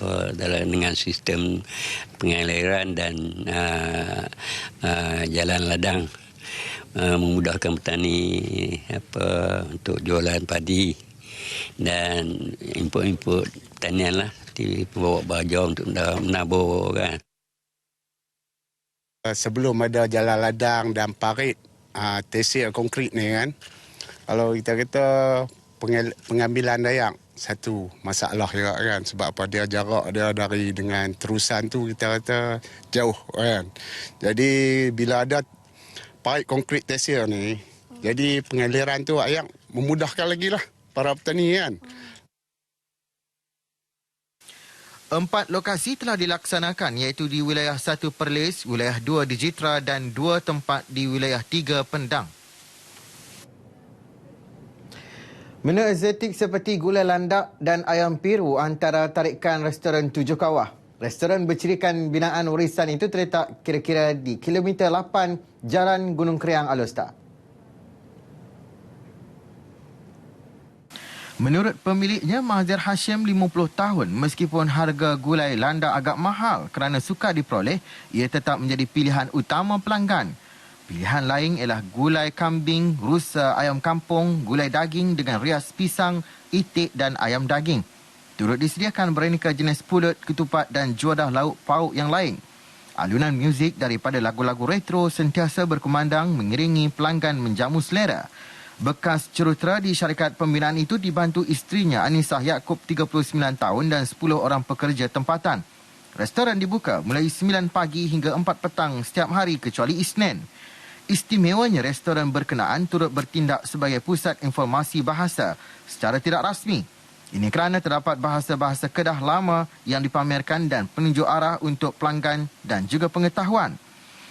dengan sistem pengaliran dan jalan ladang memudahkan petani untuk jualan padi dan input pertanian lah seperti bawa bajau untuk menabur kan. Sebelum ada jalan ladang dan parit tesir konkrit ni kan, kalau kita kata pengambilan dayak satu masalah juga kan, sebab apa dia jarak dia dari dengan terusan tu kita kata jauh kan. Jadi bila ada parit konkrit tesir ni, jadi pengaliran tu ayak memudahkan lagi lah para petani kan. 4 lokasi telah dilaksanakan iaitu di wilayah 1 Perlis, wilayah 2 di Jitra dan 2 tempat di wilayah 3 Pendang. Menu eksotik seperti gulai landak dan ayam piru antara tarikan restoran Tujuh Kawah. Restoran bercirikan binaan warisan itu terletak kira-kira di kilometer 8 Jalan Gunung Kriang Alor. Menurut pemiliknya Mahzir Hashim 50 tahun, meskipun harga gulai landak agak mahal kerana sukar diperoleh, ia tetap menjadi pilihan utama pelanggan. Pilihan lain ialah gulai kambing, rusa, ayam kampung, gulai daging dengan rias pisang, itik dan ayam daging. Turut disediakan beraneka jenis pulut, ketupat dan juadah lauk pauk yang lain. Alunan muzik daripada lagu-lagu retro sentiasa berkumandang mengiringi pelanggan menjamu selera. Bekas jurutera di syarikat pembinaan itu dibantu isterinya Anisah Yaakob 39 tahun dan 10 orang pekerja tempatan. Restoran dibuka mulai 9 pagi hingga 4 petang setiap hari kecuali Isnin. Istimewanya restoran berkenaan turut bertindak sebagai pusat informasi bahasa secara tidak rasmi. Ini kerana terdapat bahasa-bahasa Kedah lama yang dipamerkan dan penunjuk arah untuk pelanggan dan juga pengetahuan.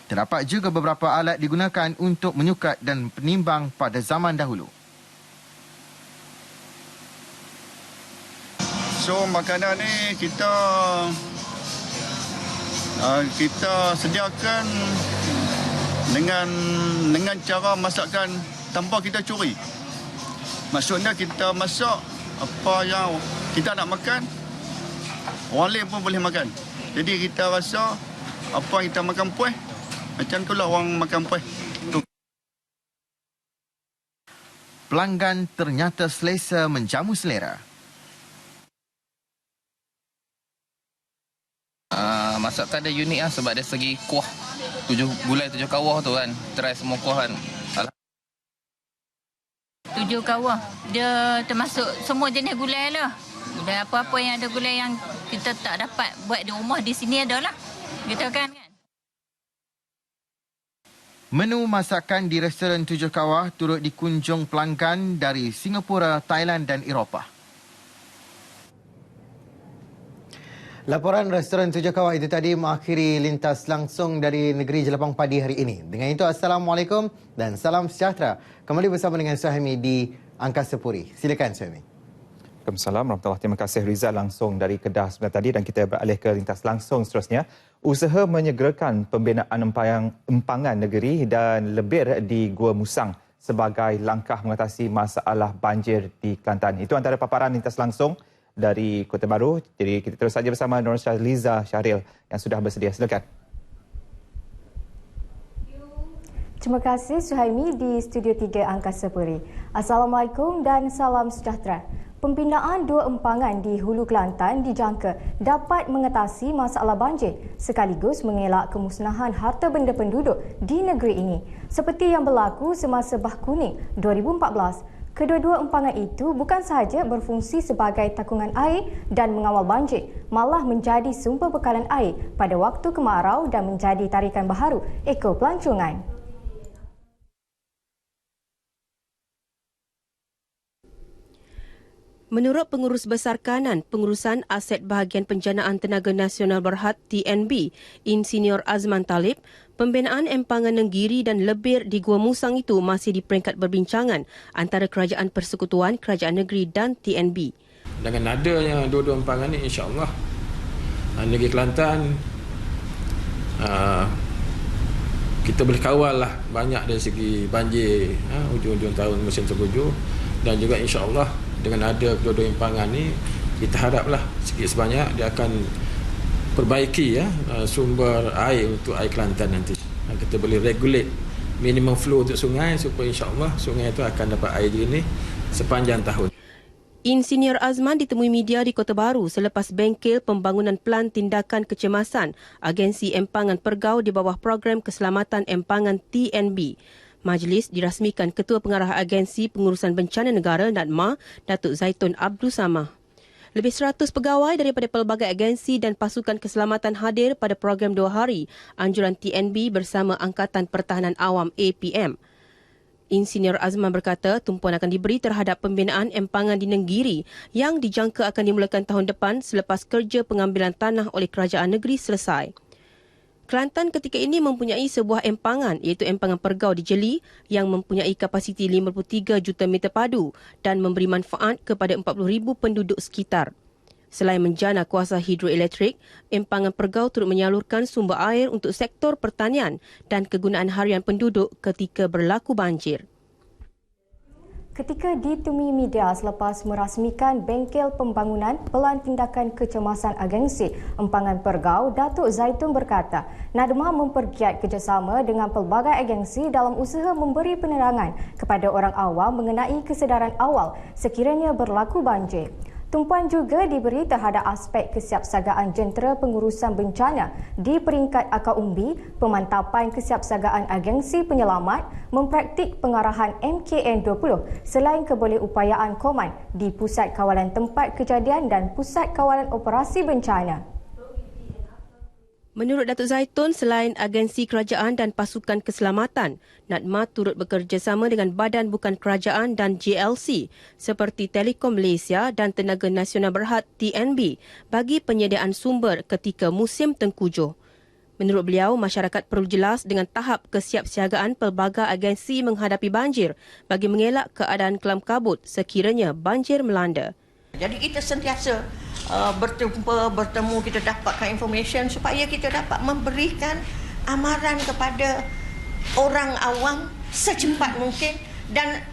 Terdapat juga beberapa alat digunakan untuk menyukat dan penimbang pada zaman dahulu. So makanan ni kita sediakan dengan cara masakan tanpa kita curi. Maksudnya kita masak apa yang kita nak makan, orang lain pun boleh makan. Jadi kita rasa apa yang kita makan puas, macam itulah orang makan puas. Pelanggan ternyata selesa menjamu selera. Masakan dia unik lah sebab dari segi kuah. Gulai Tujuh Kawah tu kan, try semua kuah kan. Tujuh Kawah, dia termasuk semua jenis gulai lah. Gulai apa-apa yang ada gulai yang kita tak dapat buat di rumah, di sini ada lah. Gitu kan? Menu masakan di restoran Tujuh Kawah turut dikunjung pelanggan dari Singapura, Thailand dan Eropah. Laporan restoran Tujuh Kawah itu tadi mengakhiri lintas langsung dari negeri Jelapang Padi hari ini. Dengan itu, Assalamualaikum dan salam sejahtera. Kembali bersama dengan Suhaimi di Angkasa Puri. Silakan Suhaimi. Waalaikumsalam warahmatullahi. Terima kasih Rizal langsung dari Kedah sebentar tadi, dan kita beralih ke lintas langsung seterusnya. Usaha menyegerakan pembinaan empangan negeri dan lebir di Gua Musang sebagai langkah mengatasi masalah banjir di Kelantan. Itu antara paparan lintas langsung dari Kota Baru. Jadi kita terus saja bersama Nur Liza Syahril yang sudah bersedia. Silakan. Terima kasih Suhaimi di Studio 3 Angkasa Puri. Assalamualaikum dan salam sejahtera. Pembinaan dua empangan di Hulu Kelantan dijangka dapat mengatasi masalah banjir sekaligus mengelak kemusnahan harta benda penduduk di negeri ini seperti yang berlaku semasa Bah Kuning 2014. Kedua-dua empangan itu bukan sahaja berfungsi sebagai takungan air dan mengawal banjir, malah menjadi sumber bekalan air pada waktu kemarau dan menjadi tarikan baharu ekopelancongan. Menurut Pengurus Besar Kanan Pengurusan Aset Bahagian Penjanaan Tenaga Nasional Berhad TNB, Insinyur Azman Talib, Pembinaan empangan Nenggiri dan Lebir di Gua Musang itu masih di peringkat berbincangan antara Kerajaan Persekutuan, Kerajaan Negeri dan TNB. Dengan adanya dua-dua empangan ini, insya-Allah Negeri Kelantan kita boleh kawal lah banyak dari segi banjir hujung-hujung tahun musim tengkujuh, dan juga insya-Allah dengan ada kedua-dua empangan ni kita haraplah sikit sebanyak dia akan perbaiki sumber air untuk air Kelantan nanti. Kita boleh regulate minimum flow untuk sungai supaya insya-Allah sungai itu akan dapat air ini sepanjang tahun. Insinyur Azman ditemui media di Kota Baru selepas bengkel pembangunan Pelan Tindakan Kecemasan Agensi Empangan Pergau di bawah Program Keselamatan Empangan TNB. Majlis dirasmikan Ketua Pengarah Agensi Pengurusan Bencana Negara NADMA, Datuk Zaitun Abdul Samad. Lebih 100 pegawai daripada pelbagai agensi dan pasukan keselamatan hadir pada program 2 hari anjuran TNB bersama Angkatan Pertahanan Awam APM. Insinyur Azman berkata tumpuan akan diberi terhadap pembinaan empangan di Nenggiri yang dijangka akan dimulakan tahun depan selepas kerja pengambilan tanah oleh kerajaan negeri selesai. Kelantan ketika ini mempunyai sebuah empangan iaitu empangan Pergau di Jeli yang mempunyai kapasiti 53 juta meter padu dan memberi manfaat kepada 40,000 penduduk sekitar. Selain menjana kuasa hidroelektrik, empangan Pergau turut menyalurkan sumber air untuk sektor pertanian dan kegunaan harian penduduk ketika berlaku banjir. Ketika ditemui media selepas merasmikan bengkel pembangunan Pelan Tindakan Kecemasan Agensi Empangan Pergau, Datuk Zaitun berkata, NADMA mempergiat kerjasama dengan pelbagai agensi dalam usaha memberi penerangan kepada orang awam mengenai kesedaran awal sekiranya berlaku banjir. Tumpuan juga diberi terhadap aspek kesiapsiagaan jentera pengurusan bencana di peringkat akar umbi, pemantapan kesiapsiagaan agensi penyelamat, mempraktik pengarahan MKN20 selain kebolehupayaan koman di Pusat Kawalan Tempat Kejadian dan Pusat Kawalan Operasi Bencana. Menurut Datuk Zaitun, selain agensi kerajaan dan pasukan keselamatan, NADMA turut bekerjasama dengan Badan Bukan Kerajaan dan JLC seperti Telekom Malaysia dan Tenaga Nasional Berhad TNB bagi penyediaan sumber ketika musim tengkujuh. Menurut beliau, masyarakat perlu jelas dengan tahap kesiapsiagaan pelbagai agensi menghadapi banjir bagi mengelak keadaan kelam kabut sekiranya banjir melanda. Jadi kita sentiasa bertemu, kita dapatkan information supaya kita dapat memberikan amaran kepada orang awam secepat mungkin dan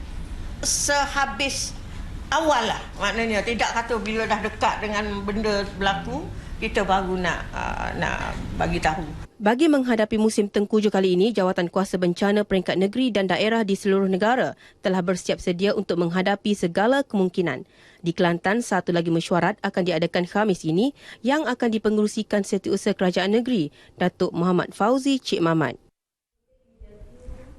sehabis awal lah. Maknanya tidak kata bila dah dekat dengan benda berlaku, kita baru nak bagi tahu. Bagi menghadapi musim tengkujuh kali ini, Jawatan Kuasa Bencana peringkat negeri dan daerah di seluruh negara telah bersiap sedia untuk menghadapi segala kemungkinan. Di Kelantan, satu lagi mesyuarat akan diadakan Khamis ini yang akan dipengerusikan Setiausaha Kerajaan Negeri, Datuk Muhammad Fauzi Cik Mamat.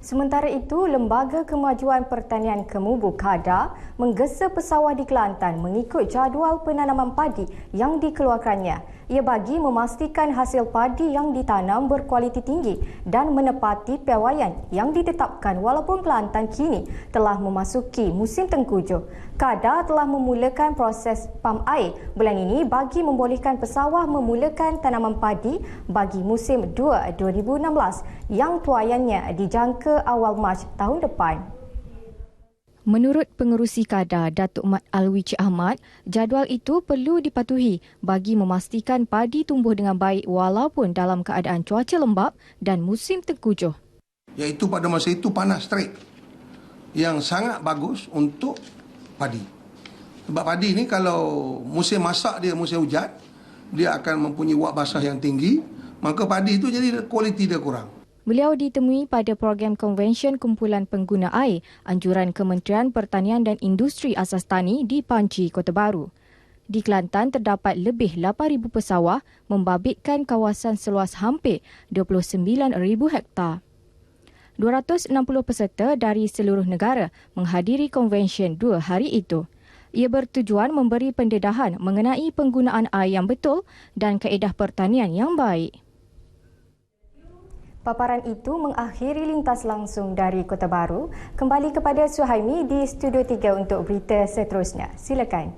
Sementara itu, Lembaga Kemajuan Pertanian Kemubu KADA menggesa pesawah di Kelantan mengikut jadual penanaman padi yang dikeluarkannya. Ia bagi memastikan hasil padi yang ditanam berkualiti tinggi dan menepati piawaian yang ditetapkan walaupun Kelantan kini telah memasuki musim tengkujuh. KADA telah memulakan proses pam air bulan ini bagi membolehkan pesawah memulakan tanaman padi bagi musim 2 2016 yang tuaiannya dijangka awal Mac tahun depan. Menurut Pengerusi KADA Datuk Mat Alwi Cik Ahmad, jadual itu perlu dipatuhi bagi memastikan padi tumbuh dengan baik walaupun dalam keadaan cuaca lembap dan musim tengkujuh. Iaitu pada masa itu panas terik yang sangat bagus untuk padi. Sebab padi ni kalau musim masak dia musim hujan, dia akan mempunyai wak basah yang tinggi, maka padi itu jadi kualiti dia kurang. Beliau ditemui pada program konvensyen kumpulan pengguna air anjuran Kementerian Pertanian dan Industri Asas Tani di Panci, Kota Baru. Di Kelantan terdapat lebih 8,000 pesawah membabitkan kawasan seluas hampir 29,000 hektar. 260 peserta dari seluruh negara menghadiri konvensyen 2 hari itu. Ia bertujuan memberi pendedahan mengenai penggunaan air yang betul dan kaedah pertanian yang baik. Paparan itu mengakhiri lintas langsung dari Kota Baru. Kembali kepada Suhaimi di Studio 3 untuk berita seterusnya. Silakan.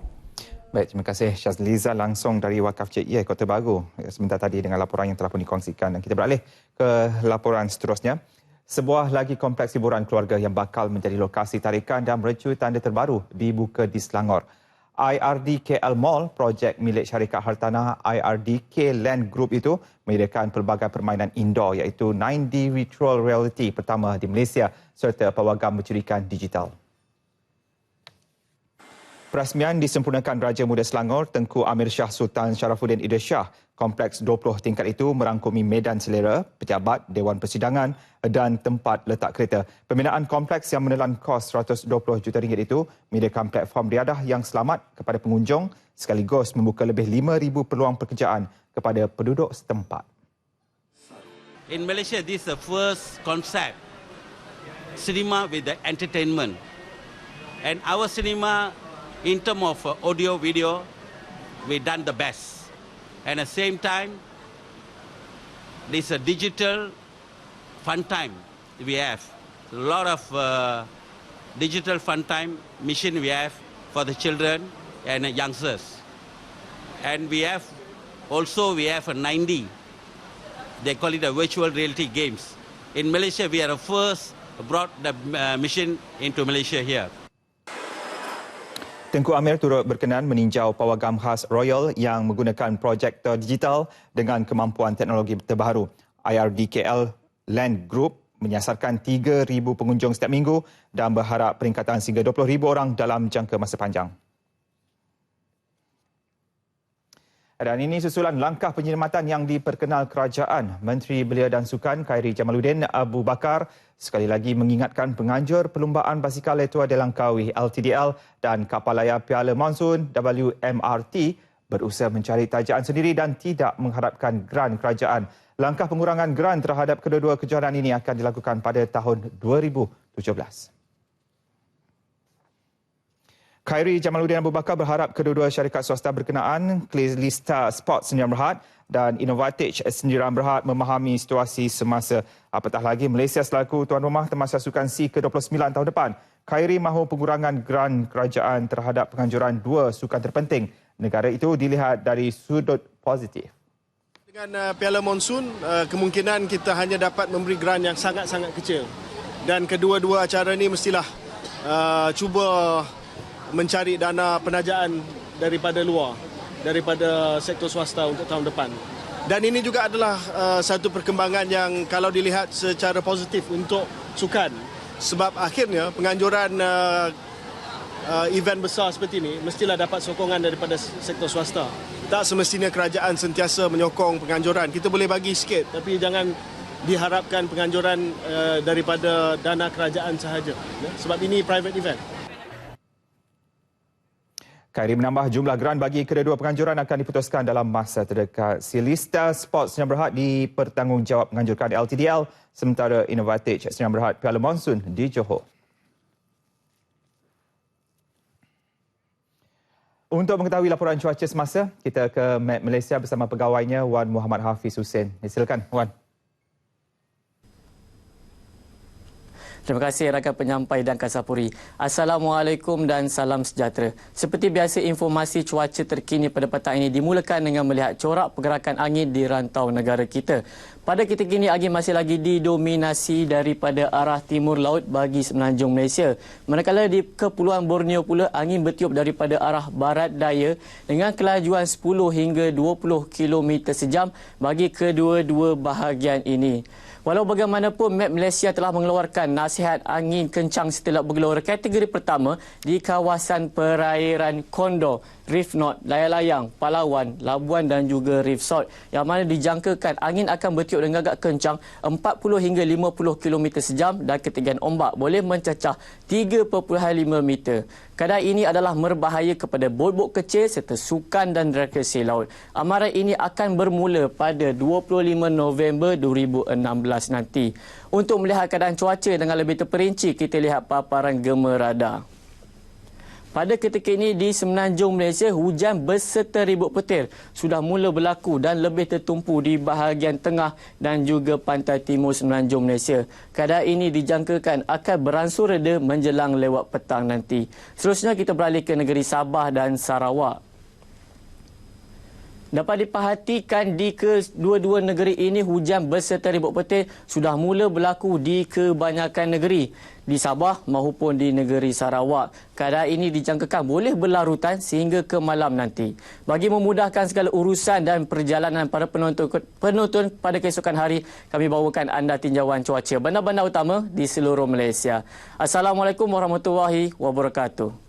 Baik, terima kasih Syazliza langsung dari Wakaf CIA Kota Baru sebentar tadi dengan laporan yang telah pun dikongsikan. Dan kita beralih ke laporan seterusnya. Sebuah lagi kompleks hiburan keluarga yang bakal menjadi lokasi tarikan dan mercu tanda terbaru dibuka di Selangor. IRD KL Mall, projek milik syarikat hartanah IRDK Land Group itu menyediakan pelbagai permainan indoor iaitu 9D Virtual Reality pertama di Malaysia serta pawagam mencurikan digital. Perasmian disempurnakan Raja Muda Selangor Tengku Amir Shah Sultan Sharafuddin Ida Shah. Kompleks 20 tingkat itu merangkumi medan selera, pejabat, Dewan Persidangan dan tempat letak kereta. Pembinaan kompleks yang menelan kos RM120 juta itu menyediakan platform riadah yang selamat kepada pengunjung sekaligus membuka lebih 5,000 peluang pekerjaan kepada penduduk setempat. In Malaysia, this is the first concept cinema with the entertainment. And our cinema, in terms of audio, video, we done the best. And at the same time, this a digital fun time we have. A lot of digital fun time mission we have for the children and youngsters. And we have also we have a 9D. They call it a virtual reality games. In Malaysia, we are the first brought the mission into Malaysia here. Tengku Amir turut berkenan meninjau pawagam khas Royal yang menggunakan projektor digital dengan kemampuan teknologi terbaru. IRDKL Land Group menyasarkan 3,000 pengunjung setiap minggu dan berharap peningkatan sehingga 20,000 orang dalam jangka masa panjang. Dan ini susulan langkah penyelamatan yang diperkenal kerajaan. Menteri Belia dan Sukan Khairi Jamaluddin Abu Bakar sekali lagi mengingatkan penganjur perlumbaan basikal Letua de Langkawi LTDL dan kapal layar Piala Monsun WMRT berusaha mencari tajaan sendiri dan tidak mengharapkan geran kerajaan. Langkah pengurangan geran terhadap kedua-dua kejohanan ini akan dilakukan pada tahun 2017. Khairi Jamaluddin Abu Bakar berharap kedua-dua syarikat swasta berkenaan, Lista Sport Sdn Bhd dan Innovatage Sdn Bhd memahami situasi semasa. Apatah lagi Malaysia selaku tuan rumah Temasya Sukan SEA ke-29 tahun depan. Khairi mahu pengurangan geran kerajaan terhadap penganjuran dua sukan terpenting negara itu dilihat dari sudut positif. Dengan Piala Monsun, kemungkinan kita hanya dapat memberi geran yang sangat-sangat kecil. Dan kedua-dua acara ini mestilah cuba mencari dana penajaan daripada luar, daripada sektor swasta untuk tahun depan. Dan ini juga adalah satu perkembangan yang kalau dilihat secara positif untuk sukan. Sebab akhirnya penganjuran event besar seperti ini mestilah dapat sokongan daripada sektor swasta. Tak semestinya kerajaan sentiasa menyokong penganjuran. Kita boleh bagi sikit tapi jangan diharapkan penganjuran daripada dana kerajaan sahaja. Sebab ini private event. Khairi menambah jumlah geran bagi kedua-dua penganjuran akan diputuskan dalam masa terdekat. Lista Sport Sdn Bhd dipertanggungjawab menganjurkan LTDL sementara Innovatage Sdn Bhd Piala Monsun di Johor. Untuk mengetahui laporan cuaca semasa, kita ke Met Malaysia bersama pegawainya Wan Muhammad Hafiz Hussein. Silakan Wan. Terima kasih rakan penyampai dan Kasapuri. Assalamualaikum dan salam sejahtera. Seperti biasa, informasi cuaca terkini pada petang ini dimulakan dengan melihat corak pergerakan angin di rantau negara kita. Pada ketika ini, angin masih lagi didominasi daripada arah timur laut bagi semenanjung Malaysia. Manakala di Kepulauan Borneo pula, angin bertiup daripada arah barat daya dengan kelajuan 10 hingga 20 km sejam bagi kedua-dua bahagian ini. Walau bagaimanapun, Met Malaysia telah mengeluarkan nasihat angin kencang setelah bergelora kategori pertama di kawasan perairan Condor, Reef North, Layang-Layang, Palawan, Labuan dan juga Reef South yang mana dijangkakan angin akan bertiup dengan agak kencang 40 hingga 50 km sejam dan ketinggian ombak boleh mencecah 3.5 meter. Keadaan ini adalah berbahaya kepada bot-bot kecil serta sukan dan rekreasi laut. Amaran ini akan bermula pada 25 November 2016 nanti. Untuk melihat keadaan cuaca dengan lebih terperinci, kita lihat paparan gema radar. Pada ketika ini di semenanjung Malaysia, hujan berserta ribut petir sudah mula berlaku dan lebih tertumpu di bahagian tengah dan juga pantai timur semenanjung Malaysia. Keadaan ini dijangkakan akan beransur reda menjelang lewat petang nanti. Seterusnya kita beralih ke negeri Sabah dan Sarawak. Dapat diperhatikan di kedua-dua negeri ini hujan berserta ribut petir sudah mula berlaku di kebanyakan negeri di Sabah maupun di negeri Sarawak. Keadaan ini dijangkakan boleh berlarutan sehingga ke malam nanti. Bagi memudahkan segala urusan dan perjalanan para penonton pada keesokan hari, kami bawakan anda tinjauan cuaca bandar-bandar utama di seluruh Malaysia. Assalamualaikum warahmatullahi wabarakatuh.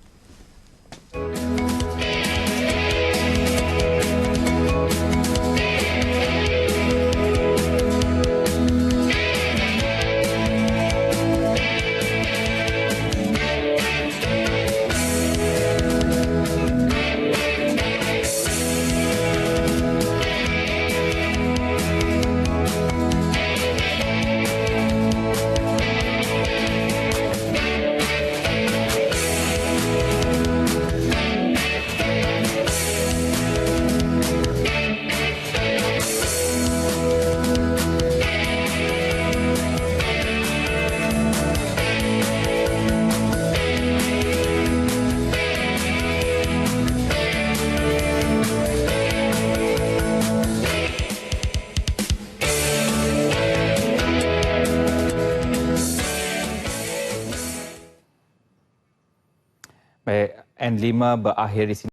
Baik, N5 berakhir di sini.